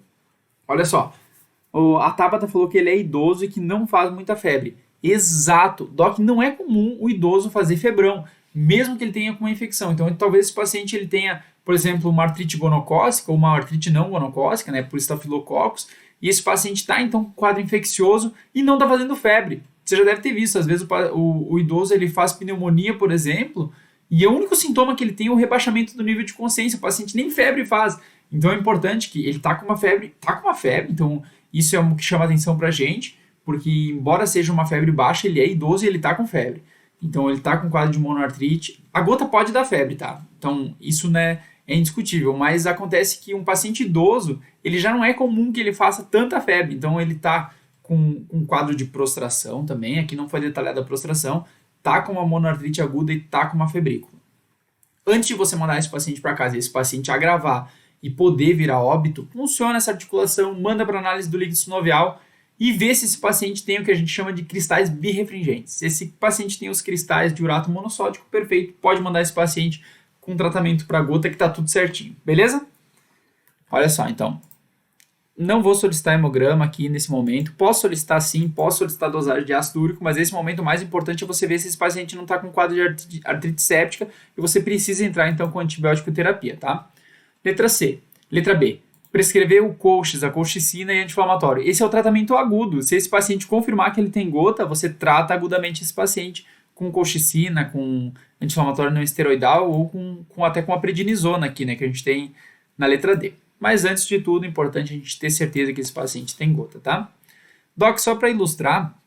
Olha só. A Tabata falou que ele é idoso e que não faz muita febre. Exato. Doc, não é comum o idoso fazer febrão, mesmo que ele tenha uma infecção. Então, talvez esse paciente ele tenha, por exemplo, uma artrite gonocócica ou uma artrite não gonocócica, né, por estafilococcus, e esse paciente está, então, com quadro infeccioso e não está fazendo febre. Você já deve ter visto, às vezes o idoso ele faz pneumonia, por exemplo, e o único sintoma que ele tem é o rebaixamento do nível de consciência. O paciente nem febre faz. Então, é importante que ele está com uma febre, então isso é o que chama atenção pra gente, porque embora seja uma febre baixa, ele é idoso e ele tá com febre. Então ele tá com quadro de monoartrite. A gota pode dar febre, tá? Então isso, né, é indiscutível, mas acontece que um paciente idoso, ele já não é comum que ele faça tanta febre. Então ele tá com um quadro de prostração também, aqui não foi detalhada a prostração, tá com uma monoartrite aguda e tá com uma febrícula. Antes de você mandar esse paciente para casa e esse paciente agravar e poder virar óbito, funciona essa articulação, manda para análise do líquido sinovial e ver se esse paciente tem o que a gente chama de cristais birrefringentes. Se esse paciente tem os cristais de urato monossódico, perfeito, pode mandar esse paciente com tratamento para gota que está tudo certinho, beleza? Olha só, então, não vou solicitar hemograma aqui nesse momento, posso solicitar sim, posso solicitar dosagem de ácido úrico, mas nesse momento o mais importante é você ver se esse paciente não está com quadro de artrite séptica e você precisa entrar então com antibiótico terapia, tá? Letra B. Prescrever o colchis, a colchicina e anti-inflamatório. Esse é o tratamento agudo. Se esse paciente confirmar que ele tem gota, você trata agudamente esse paciente com colchicina, com anti-inflamatório não esteroidal ou até com a prednisona aqui, né, que a gente tem na letra D. Mas antes de tudo, é importante a gente ter certeza que esse paciente tem gota, tá? Doc, só para ilustrar,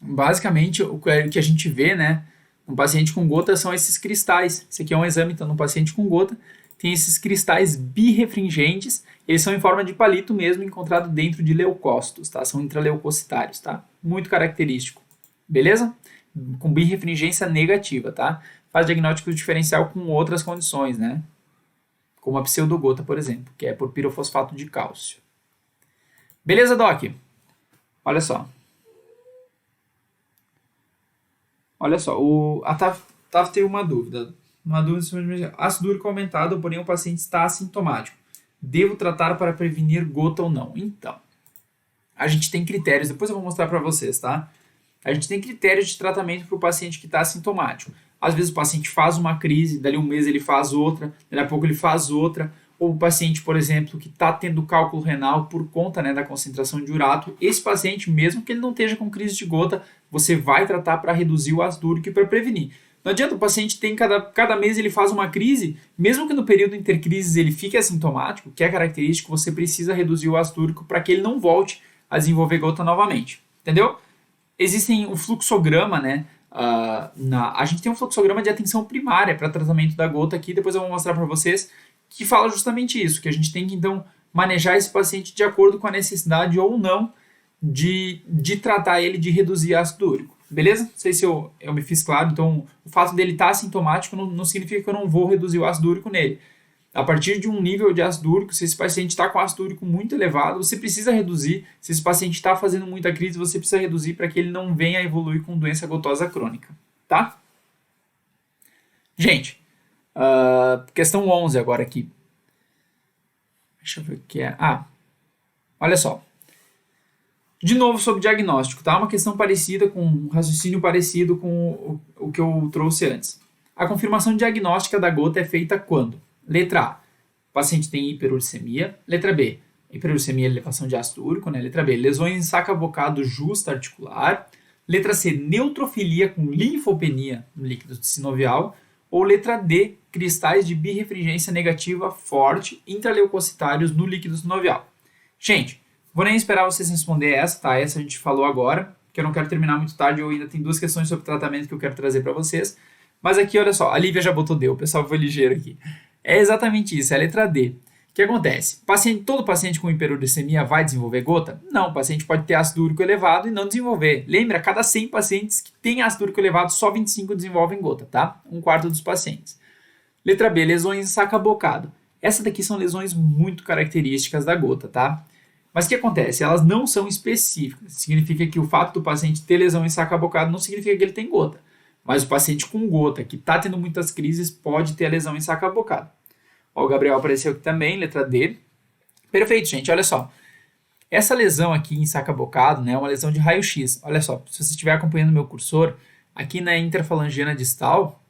basicamente o que a gente vê, né, no paciente com gota são esses cristais. Esse aqui é um exame, então, no paciente com gota, tem esses cristais birrefringentes, eles são em forma de palito mesmo, encontrado dentro de leucócitos, tá? São intraleucocitários, tá? Muito característico, beleza? Com birrefringência negativa, tá? Faz diagnóstico diferencial com outras condições, né? Como a pseudogota, por exemplo, que é por pirofosfato de cálcio. Beleza, Doc? Olha só. A TAF teve uma dúvida. Sobre ácido úrico aumentado, porém o paciente está assintomático. Devo tratar para prevenir gota ou não? Então, a gente tem critérios, depois eu vou mostrar para vocês, tá? A gente tem critérios de tratamento para o paciente que está assintomático. Às vezes o paciente faz uma crise, dali um mês ele faz outra, dali a pouco ele faz outra. Ou o paciente, por exemplo, que está tendo cálculo renal por conta, né, da concentração de urato. Esse paciente, mesmo que ele não esteja com crise de gota, você vai tratar para reduzir o ácido úrico e para prevenir. Não adianta, o paciente tem cada mês ele faz uma crise, mesmo que no período intercrises ele fique assintomático, que é característico, você precisa reduzir o ácido úrico para que ele não volte a desenvolver gota novamente. Entendeu? Existem um fluxograma, né? A gente tem um fluxograma de atenção primária para tratamento da gota aqui, depois eu vou mostrar para vocês, que fala justamente isso, que a gente tem que então manejar esse paciente de acordo com a necessidade ou não de tratar ele, de reduzir ácido úrico. Beleza? Não sei se eu me fiz claro. Então, o fato dele estar assintomático não significa que eu não vou reduzir o ácido úrico nele. A partir de um nível de ácido úrico, se esse paciente está com ácido úrico muito elevado, você precisa reduzir. Se esse paciente está fazendo muita crise, você precisa reduzir para que ele não venha a evoluir com doença gotosa crônica. Tá? Gente, questão 11 agora aqui. Deixa eu ver o que é. Olha só. De novo sobre diagnóstico, tá? Uma questão parecida, com um raciocínio parecido com o que eu trouxe antes. A confirmação diagnóstica da gota é feita quando? Letra A, o paciente tem hiperuricemia. Letra B, hiperuricemia e elevação de ácido úrico, né? Letra B, lesões em saco abocado justa articular. Letra C, neutrofilia com linfopenia no líquido sinovial. Ou letra D, cristais de birrefringência negativa forte intraleucocitários no líquido sinovial. Gente, vou nem esperar vocês responder essa, tá? Essa a gente falou agora, que eu não quero terminar muito tarde, eu ainda tenho duas questões sobre tratamento que eu quero trazer para vocês. Mas aqui, olha só, a Lívia já botou D, o pessoal foi ligeiro aqui. É exatamente isso, é a letra D. O que acontece? Todo paciente com hiperuricemia vai desenvolver gota? Não, o paciente pode ter ácido úrico elevado e não desenvolver. Lembra, a cada 100 pacientes que têm ácido úrico elevado, só 25 desenvolvem gota, tá? 1/4 dos pacientes. Letra B, lesões em saco abocado. Essas daqui são lesões muito características da gota, tá? Mas o que acontece? Elas não são específicas. Significa que o fato do paciente ter lesão em saco abocado não significa que ele tem gota. Mas o paciente com gota, que está tendo muitas crises, pode ter a lesão em saco abocado. Ó, o Gabriel apareceu aqui também, letra D. Perfeito, gente, olha só. Essa lesão aqui em saco abocado, né, é uma lesão de raio-x. Olha só, se você estiver acompanhando meu cursor, aqui na interfalangiana distal,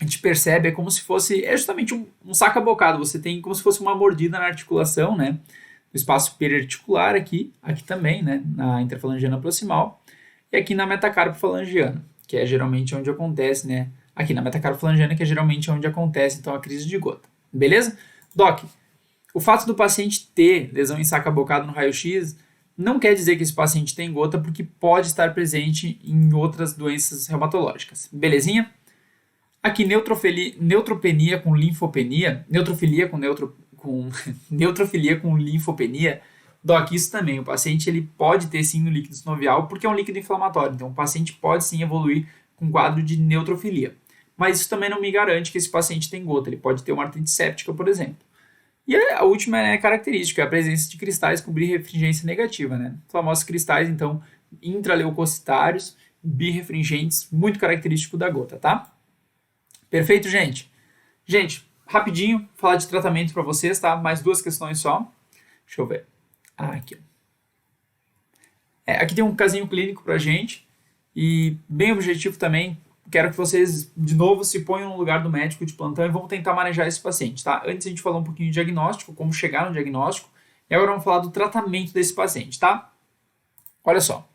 a gente percebe, é como se fosse, é justamente um saco abocado. Você tem como se fosse uma mordida na articulação, né? No espaço periarticular aqui também, né, na interfalangiana proximal, e aqui na metacarpofalangiana, que é geralmente onde acontece, né, aqui na metacarpofalangiana, que é geralmente onde acontece, então, a crise de gota. Beleza? Doc, o fato do paciente ter lesão em saco abocado no raio-x não quer dizer que esse paciente tem gota, porque pode estar presente em outras doenças reumatológicas. Belezinha? Aqui, neutropenia com linfopenia, neutrofilia com linfopenia, Doc, isso também, o paciente ele pode ter sim no líquido sinovial, porque é um líquido inflamatório, então o paciente pode sim evoluir com quadro de neutrofilia. Mas isso também não me garante que esse paciente tem gota, ele pode ter uma artrite séptica, por exemplo. E a última, né, característica, a presença de cristais com birefringência negativa, né? Os famosos cristais, então, intraleucocitários, birefringentes, muito característico da gota, tá? Perfeito, gente? Gente, rapidinho, falar de tratamento para vocês, tá? Mais duas questões só. Deixa eu ver. Aqui, ó. Aqui tem um casinho clínico pra gente e bem objetivo também. Quero que vocês, de novo, se ponham no lugar do médico de plantão e vamos tentar manejar esse paciente, tá? Antes a gente falou um pouquinho de diagnóstico, como chegar no diagnóstico, e agora vamos falar do tratamento desse paciente, tá? Olha só.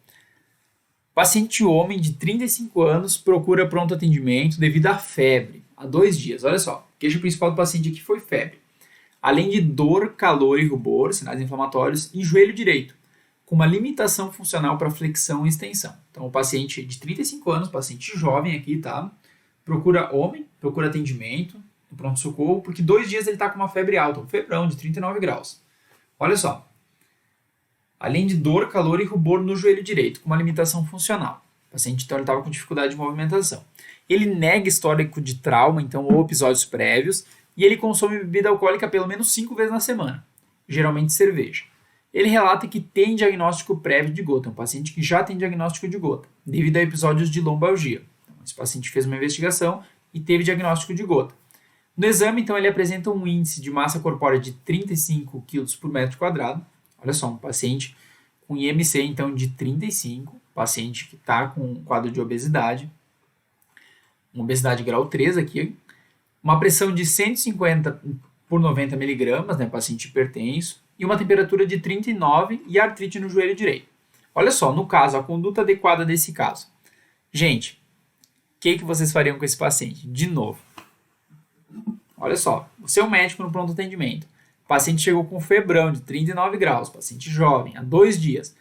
Paciente homem de 35 anos procura pronto atendimento devido à febre, há 2 dias. Olha só, o queixa principal do paciente aqui foi febre. Além de dor, calor e rubor, sinais inflamatórios, em joelho direito, com uma limitação funcional para flexão e extensão. Então, o paciente de 35 anos, paciente jovem aqui, tá? Procura homem, procura atendimento no pronto-socorro, porque 2 dias ele está com uma febre alta, um febrão de 39 graus. Olha só. Além de dor, calor e rubor no joelho direito, com uma limitação funcional. O paciente, então, estava com dificuldade de movimentação. Ele nega histórico de trauma, então, ou episódios prévios, e ele consome bebida alcoólica pelo menos 5 vezes na semana, geralmente cerveja. Ele relata que tem diagnóstico prévio de gota, um paciente que já tem diagnóstico de gota, devido a episódios de lombalgia. Então, esse paciente fez uma investigação e teve diagnóstico de gota. No exame, então, ele apresenta um índice de massa corpórea de 35 kg por metro quadrado. Olha só, um paciente com IMC, então, de 35, paciente que está com um quadro de obesidade, uma obesidade grau 3 aqui, uma pressão de 150 por 90 miligramas, né, paciente hipertenso, e uma temperatura de 39 e artrite no joelho direito. Olha só, no caso, a conduta adequada desse caso. Gente, o que vocês fariam com esse paciente? De novo. Olha só, você é um médico no pronto atendimento. O paciente chegou com febrão de 39 graus, paciente jovem, há 2 dias.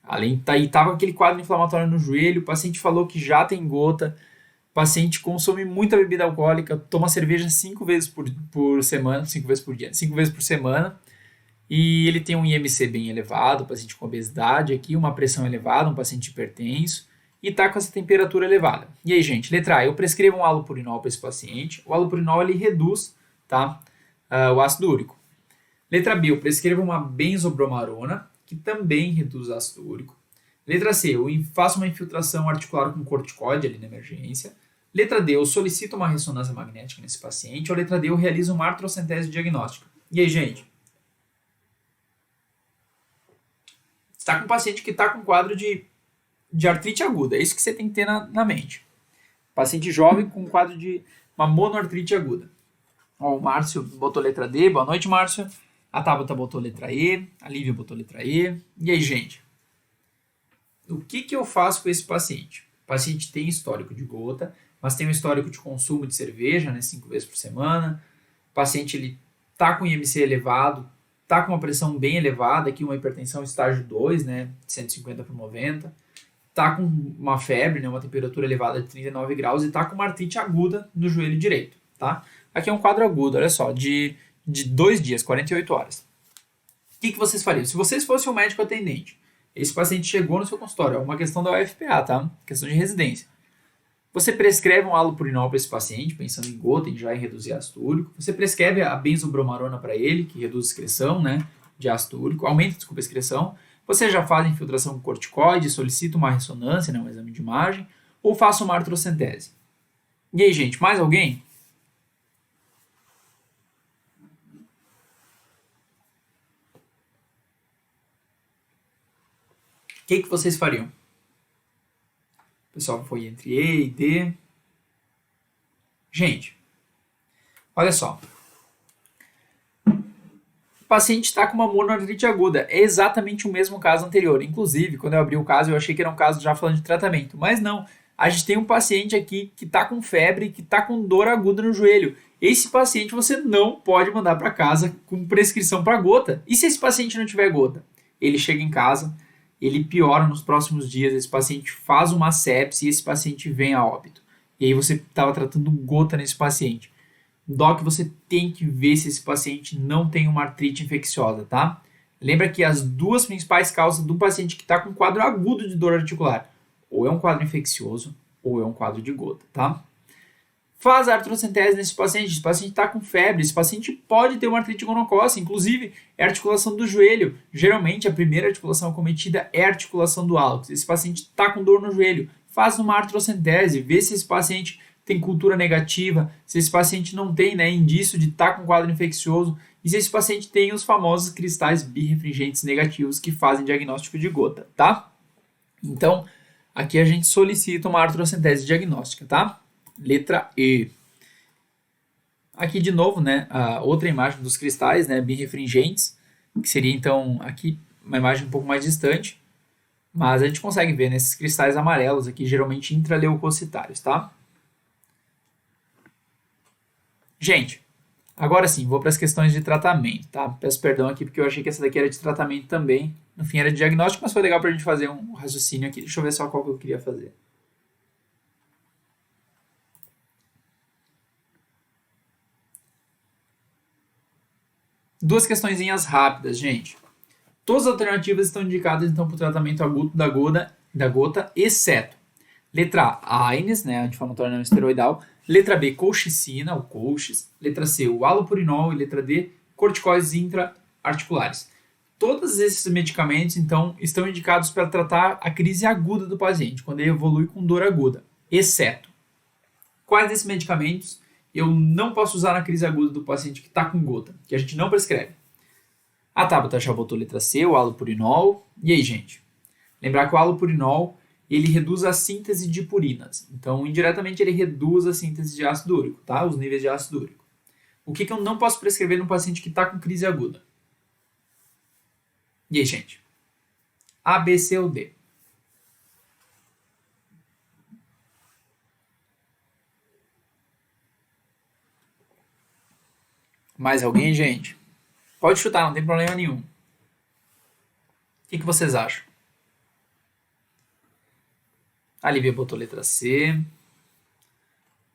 Além estava com aquele quadro inflamatório no joelho, o paciente falou que já tem gota, o paciente consome muita bebida alcoólica, toma cerveja 5 vezes por semana, 5 vezes por dia, 5 vezes por semana, e ele tem um IMC bem elevado, um paciente com obesidade aqui, uma pressão elevada, um paciente hipertenso, e está com essa temperatura elevada. E aí, gente, letra A, eu prescrevo um halopurinol para esse paciente. O halopurinol, ele reduz, tá, o ácido úrico. Letra B, eu prescrevo uma benzobromarona, que também reduz o ácido úrico. Letra C, eu faço uma infiltração articular com corticoide ali na emergência. Letra D, eu solicito uma ressonância magnética nesse paciente. Ou letra D, eu realizo uma artrocentese diagnóstica. E aí, gente? Você está com um paciente que está com quadro de artrite aguda. É isso que você tem que ter na mente. Paciente jovem com quadro de uma monoartrite aguda. Ó, o Márcio botou letra D. Boa noite, Márcio. A Tabata botou letra E. A Lívia botou letra E. E aí, gente? O que eu faço com esse paciente? O paciente tem histórico de gota, mas tem um histórico de consumo de cerveja, né, 5 vezes por semana. O paciente ele está com IMC elevado, está com uma pressão bem elevada, aqui uma hipertensão estágio 2, né, 150 por 90. Está com uma febre, né, uma temperatura elevada de 39 graus e está com uma artrite aguda no joelho direito. Tá? Aqui é um quadro agudo, olha só, de 2 dias, 48 horas. O que vocês fariam? Se vocês fossem um médico atendente, esse paciente chegou no seu consultório, é uma questão da UFPA, tá? Questão de residência. Você prescreve um halopurinol para esse paciente, pensando em gota e já em reduzir ácido úrico. Você prescreve a benzobromarona para ele, que reduz a excreção, né, de ácido úrico, aumenta, a excreção. Você já faz infiltração com corticoide, solicita uma ressonância, né, um exame de imagem, ou faça uma artrocentese. E aí, gente, mais alguém? O que vocês fariam? O pessoal foi entre E e D. Gente, olha só. O paciente está com uma monoartrite aguda. É exatamente o mesmo caso anterior. Inclusive, quando eu abri o caso, eu achei que era um caso já falando de tratamento. Mas não. A gente tem um paciente aqui que está com febre, que está com dor aguda no joelho. Esse paciente você não pode mandar para casa com prescrição para gota. E se esse paciente não tiver gota? Ele chega em casa, ele piora nos próximos dias, esse paciente faz uma sepse e esse paciente vem a óbito. E aí você estava tratando gota nesse paciente. Doc, você tem que ver se esse paciente não tem uma artrite infecciosa, tá? Lembra que as duas principais causas de um paciente que está com quadro agudo de dor articular, ou é um quadro infeccioso, ou é um quadro de gota, tá? Faz a artrocentese nesse paciente. Esse paciente está com febre, esse paciente pode ter uma artrite gonocócica, inclusive é a articulação do joelho. Geralmente a primeira articulação acometida é a articulação do hálux. Esse paciente está com dor no joelho, faz uma artrocentese, vê se esse paciente tem cultura negativa, se esse paciente não tem, né, indício de estar com quadro infeccioso e se esse paciente tem os famosos cristais birrefringentes negativos que fazem diagnóstico de gota, tá? Então, aqui a gente solicita uma artrocentese diagnóstica, tá? Letra E. Aqui de novo, né, a outra imagem dos cristais, né, birrefringentes, que seria então aqui uma imagem um pouco mais distante, mas a gente consegue ver nesses cristais amarelos aqui, geralmente intraleucocitários, tá? Gente, agora sim, vou para as questões de tratamento, tá? Peço perdão aqui porque eu achei que essa daqui era de tratamento também, no fim era de diagnóstico, mas foi legal para a gente fazer um raciocínio aqui. Deixa eu ver só qual que eu queria fazer. Duas questõezinhas rápidas, gente. Todas as alternativas estão indicadas então para o tratamento agudo da gota, exceto letra A, AINES, né, anti-inflamatório não esteroidal, letra B, colchicina, o colchis, letra C, o halopurinol e letra D, corticoides intra-articulares. Todos esses medicamentos, então, estão indicados para tratar a crise aguda do paciente, quando ele evolui com dor aguda, exceto quais desses medicamentos eu não posso usar na crise aguda do paciente que está com gota, que a gente não prescreve. A Tabata já botou letra C, o halopurinol. E aí, gente? Lembrar que o halopurinol, ele reduz a síntese de purinas. Então, indiretamente, ele reduz a síntese de ácido úrico, tá? Os níveis de ácido úrico. O que eu não posso prescrever no paciente que está com crise aguda? E aí, gente? A, B, C ou D? Mais alguém, gente? Pode chutar, não tem problema nenhum. O que vocês acham? A Lívia botou letra C.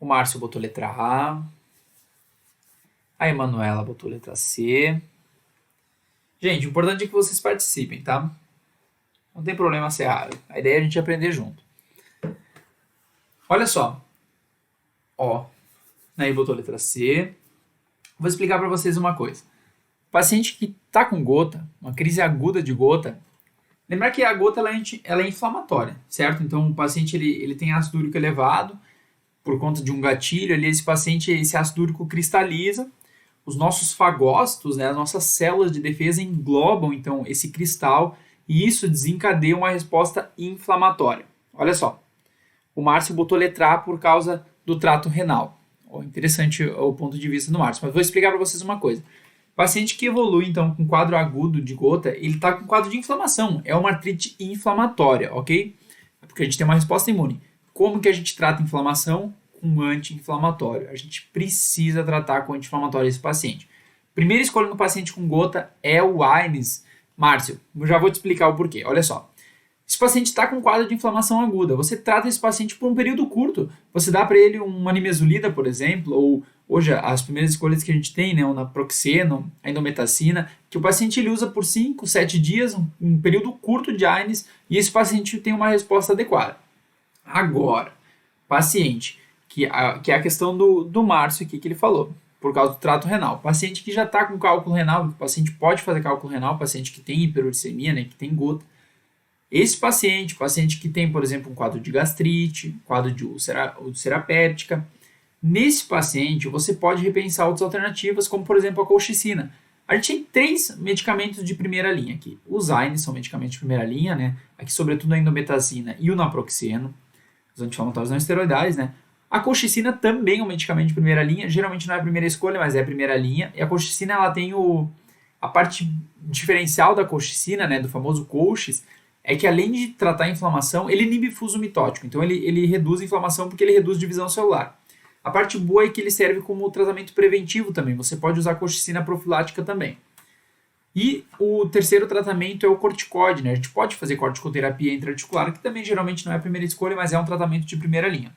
O Márcio botou letra A. A Emanuela botou letra C. Gente, o importante é que vocês participem, tá? Não tem problema ser errado. A ideia é a gente aprender junto. Olha só. Ó. Aí botou letra C. Vou explicar para vocês uma coisa. Paciente que está com gota, uma crise aguda de gota, lembrar que a gota ela é inflamatória, certo? Então o paciente ele tem ácido úrico elevado por conta de um gatilho, ali esse ácido úrico cristaliza, os nossos fagócitos, né, as nossas células de defesa englobam então esse cristal e isso desencadeia uma resposta inflamatória. Olha só, o Márcio botou letra A por causa do trato renal. Interessante o ponto de vista do Márcio, mas vou explicar para vocês uma coisa. Paciente que evolui, então, com quadro agudo de gota, ele está com quadro de inflamação. É uma artrite inflamatória, ok? Porque a gente tem uma resposta imune. Como que a gente trata inflamação? Com anti-inflamatório. A gente precisa tratar com anti-inflamatório esse paciente. Primeira escolha no paciente com gota é o AINES. Márcio, eu já vou te explicar o porquê. Olha só. Esse paciente está com quadro de inflamação aguda. Você trata esse paciente por um período curto. Você dá para ele uma nimesulida, por exemplo, ou hoje as primeiras escolhas que a gente tem, né, o naproxeno, a indometacina, que o paciente ele usa por 5, 7 dias, um período curto de AINES, e esse paciente tem uma resposta adequada. Agora, paciente, que é a questão do Márcio aqui que ele falou, por causa do trato renal. Paciente que já está com cálculo renal, o paciente pode fazer cálculo renal, paciente que tem hiperuricemia, né, que tem gota. Esse paciente que tem, por exemplo, um quadro de gastrite, quadro de úlcera péptica, nesse paciente você pode repensar outras alternativas, como por exemplo a colchicina. A gente tem 3 medicamentos de primeira linha aqui. Os AINES são medicamentos de primeira linha, né? Aqui sobretudo a indometacina e o naproxeno, os anti-inflamatórios não esteroidais, né? A colchicina também é um medicamento de primeira linha, geralmente não é a primeira escolha, mas é a primeira linha. E a colchicina ela tem a parte diferencial da colchicina, né, do famoso colchis, é que além de tratar a inflamação, ele inibe fuso mitótico. Então ele reduz a inflamação porque ele reduz divisão celular. A parte boa é que ele serve como tratamento preventivo também. Você pode usar colchicina profilática também. E o terceiro tratamento é o corticoide, né? A gente pode fazer corticoterapia intraarticular, que também geralmente não é a primeira escolha, mas é um tratamento de primeira linha.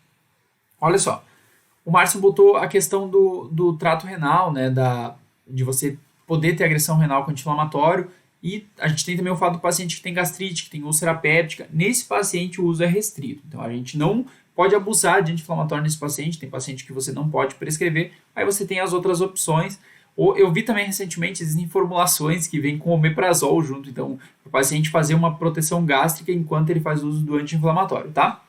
Olha só, o Márcio botou a questão do trato renal, né? De você poder ter agressão renal com anti-inflamatório. E a gente tem também o fato do paciente que tem gastrite, que tem úlcera péptica. Nesse paciente o uso é restrito. Então a gente não pode abusar de anti-inflamatório nesse paciente, tem paciente que você não pode prescrever, aí você tem as outras opções. Ou eu vi também recentemente, existem formulações que vêm com omeprazol junto, então o paciente fazer uma proteção gástrica enquanto ele faz uso do anti-inflamatório, tá?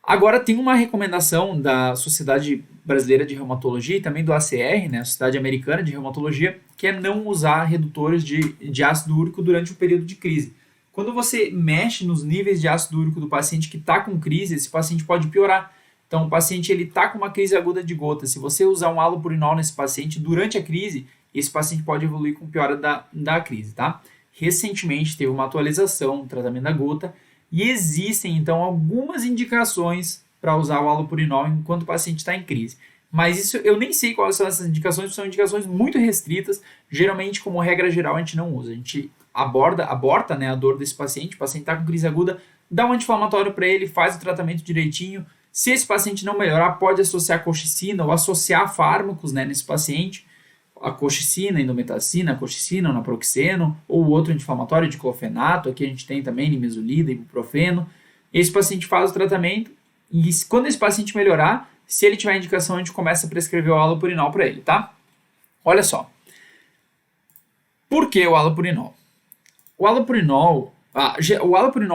Agora tem uma recomendação da Sociedade Brasileira de Reumatologia e também do ACR, né, a Sociedade Americana de Reumatologia, que é não usar redutores de ácido úrico durante o período de crise. Quando você mexe nos níveis de ácido úrico do paciente que está com crise, esse paciente pode piorar. Então, o paciente está com uma crise aguda de gota. Se você usar um halopurinol nesse paciente durante a crise, esse paciente pode evoluir com piora da crise, tá? Recentemente teve uma atualização no tratamento da gota e existem, então, algumas indicações para usar o halopurinol enquanto o paciente está em crise. Mas isso eu nem sei quais são essas indicações, são indicações muito restritas. Geralmente, como regra geral, a gente não usa. A gente aborta, né, a dor desse paciente, o paciente está com crise aguda, dá um anti-inflamatório para ele, faz o tratamento direitinho. Se esse paciente não melhorar, pode associar colchicina ou associar fármacos, né, nesse paciente, a colchicina, a indometacina, a colchicina, o naproxeno, ou outro anti-inflamatório, diclofenato, aqui a gente tem também nimesulida, ibuprofeno. Esse paciente faz o tratamento e quando esse paciente melhorar, se ele tiver indicação, a gente começa a prescrever o halopurinol para ele, tá? Olha só. Por que o halopurinol? O halopurinol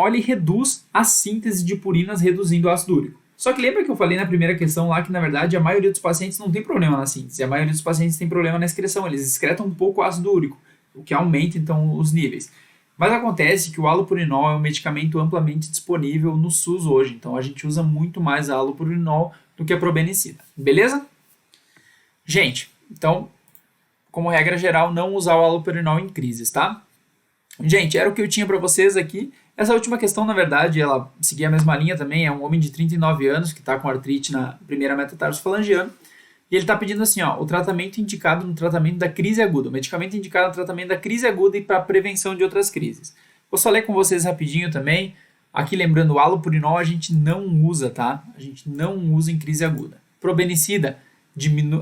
ele reduz a síntese de purinas, reduzindo o ácido úrico. Só que lembra que eu falei na primeira questão lá que, na verdade, a maioria dos pacientes não tem problema na síntese, a maioria dos pacientes tem problema na excreção, eles excretam um pouco o ácido úrico, o que aumenta, então, os níveis. Mas acontece que o halopurinol é um medicamento amplamente disponível no SUS hoje, então a gente usa muito mais a halopurinol do que a probenicida, beleza? Gente, então, como regra geral, não usar o halopurinol em crises, tá? Gente, era o que eu tinha para vocês aqui. Essa última questão, na verdade, ela seguia a mesma linha também. É um homem de 39 anos que está com artrite na primeira metatarsofalangiana. E ele está pedindo assim, ó, o tratamento indicado no tratamento da crise aguda. O medicamento indicado no tratamento da crise aguda e para prevenção de outras crises. Vou só ler com vocês rapidinho também. Aqui lembrando, o halopurinol a gente não usa, tá? A gente não usa em crise aguda. Probenicida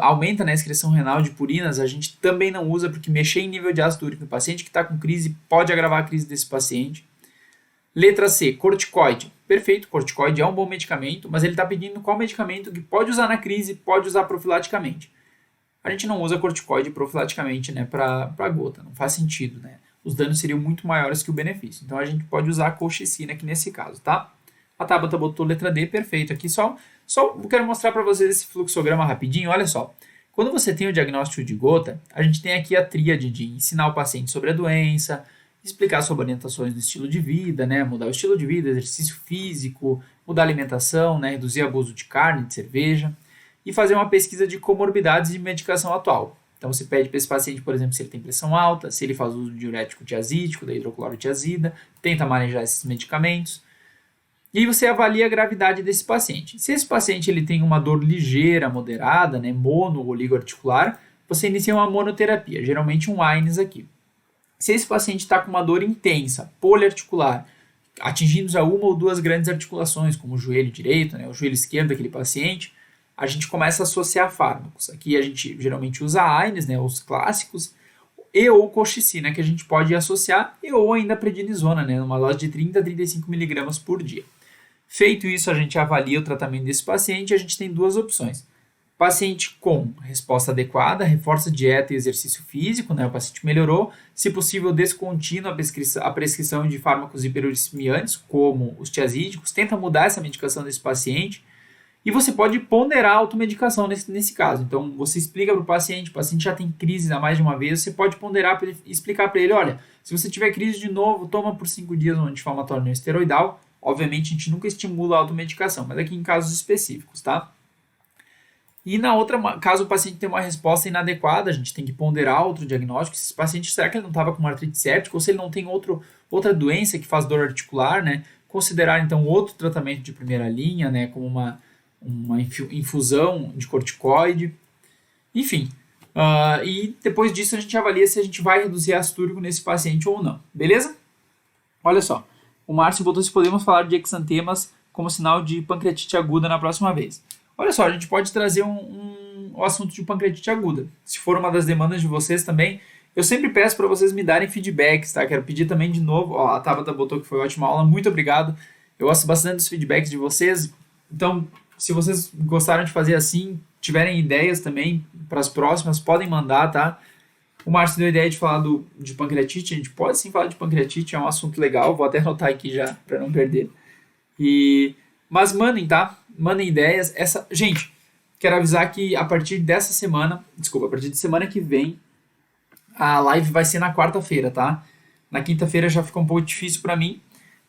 aumenta na excreção renal de purinas, a gente também não usa porque mexer em nível de ácido úrico no paciente que está com crise pode agravar a crise desse paciente. Letra C, corticoide. Perfeito, corticoide é um bom medicamento, mas ele está pedindo qual medicamento que pode usar na crise, pode usar profilaticamente. A gente não usa corticoide profilaticamente, né, para gota, não faz sentido, né? Os danos seriam muito maiores que o benefício. Então a gente pode usar a colchicina aqui nesse caso, tá? A Tabata botou letra D, perfeito. Aqui só quero mostrar para vocês esse fluxograma rapidinho. Olha só, quando você tem o diagnóstico de gota, a gente tem aqui a tríade de ensinar o paciente sobre a doença, explicar sobre orientações do estilo de vida, né, mudar o estilo de vida, exercício físico, mudar a alimentação, né, reduzir o abuso de carne, de cerveja, e fazer uma pesquisa de comorbidades de medicação atual. Então você pede para esse paciente, por exemplo, se ele tem pressão alta, se ele faz uso de diurético tiazídico, da hidroclorotiazida, tenta manejar esses medicamentos. E aí você avalia a gravidade desse paciente. Se esse paciente ele tem uma dor ligeira, moderada, né, mono ou oligoarticular, você inicia uma monoterapia, geralmente um AINES aqui. Se esse paciente está com uma dor intensa, poliarticular, atingindo já uma ou duas grandes articulações, como o joelho direito, né, o joelho esquerdo daquele paciente, a gente começa a associar fármacos. Aqui a gente geralmente usa AINES, né, os clássicos, e ou colchicina, que a gente pode associar, e ou ainda prednisona, né, numa dose de 30 a 35 mg por dia. Feito isso, a gente avalia o tratamento desse paciente e a gente tem duas opções. Paciente com resposta adequada, reforça dieta e exercício físico, né? O paciente melhorou, se possível descontínua a prescrição de fármacos hiperuricemiantes, como os tiazídicos, tenta mudar essa medicação desse paciente e você pode ponderar a automedicação nesse caso. Então, você explica para o paciente já tem crise há mais de uma vez, você pode ponderar e explicar para ele, olha, se você tiver crise de novo, toma por 5 dias um anti-inflamatório não esteroidal. Obviamente, a gente nunca estimula a automedicação, mas aqui em casos específicos, tá? E na outra, caso o paciente tenha uma resposta inadequada, a gente tem que ponderar outro diagnóstico. Se esse paciente, será que ele não estava com uma artrite séptica ou se ele não tem outra doença que faz dor articular, né? Considerar, então, outro tratamento de primeira linha, né? Como uma infusão de corticoide. Enfim, e depois disso a gente avalia se a gente vai reduzir ácido úrico nesse paciente ou não. Beleza? Olha só, o Márcio botou se podemos falar de exantemas como sinal de pancreatite aguda na próxima vez. Olha só, a gente pode trazer o assunto de pancreatite aguda. Se for uma das demandas de vocês também, eu sempre peço para vocês me darem feedbacks, tá? Quero pedir também de novo, a Tabata botou que foi ótima aula, muito obrigado. Eu gosto bastante dos feedbacks de vocês. Então, se vocês gostaram de fazer assim, tiverem ideias também para as próximas, podem mandar, tá? O Márcio deu a ideia de falar de pancreatite, a gente pode sim falar de pancreatite, é um assunto legal, vou até anotar aqui já para não perder. E mas mandem, tá? Mandem ideias. Gente, quero avisar que a partir dessa semana, desculpa, a partir de semana que vem, a live vai ser na quarta-feira, tá? Na quinta-feira já fica um pouco difícil para mim,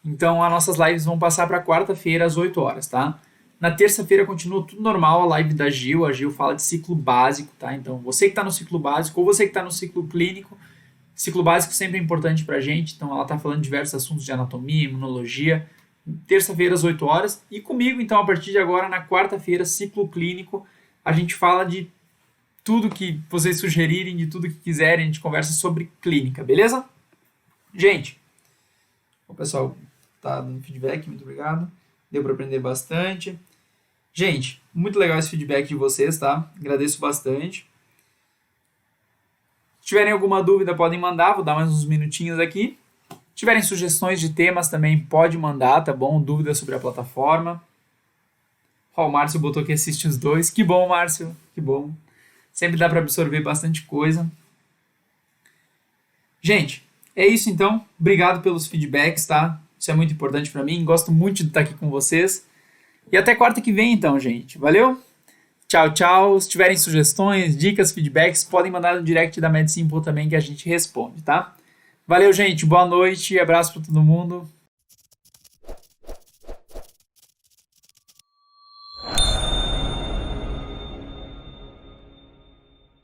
então as nossas lives vão passar para quarta-feira às 8 horas, tá? Na terça-feira continua tudo normal, a live da Gil. A Gil fala de ciclo básico, tá? Então, você que está no ciclo básico ou você que está no ciclo clínico, ciclo básico sempre é importante pra gente, então ela está falando de diversos assuntos de anatomia, imunologia. Terça-feira às 8 horas. E comigo, então, a partir de agora, na quarta-feira, ciclo clínico, a gente fala de tudo que vocês sugerirem, de tudo que quiserem, a gente conversa sobre clínica, beleza? Gente, o pessoal tá dando feedback, muito obrigado. Deu para aprender bastante. Gente, muito legal esse feedback de vocês, tá? Agradeço bastante. Se tiverem alguma dúvida, podem mandar, vou dar mais uns minutinhos aqui. Se tiverem sugestões de temas também, pode mandar, tá bom? Dúvidas sobre a plataforma. Ó, o Márcio botou que assiste os dois. Que bom, Márcio, que bom. Sempre dá para absorver bastante coisa. Gente, é isso então. Obrigado pelos feedbacks, tá? Isso é muito importante para mim. Gosto muito de estar aqui com vocês. E até quarta que vem, então, gente. Valeu? Tchau, tchau. Se tiverem sugestões, dicas, feedbacks, podem mandar no direct da MedSimple também que a gente responde, tá? Valeu, gente. Boa noite. Abraço para todo mundo.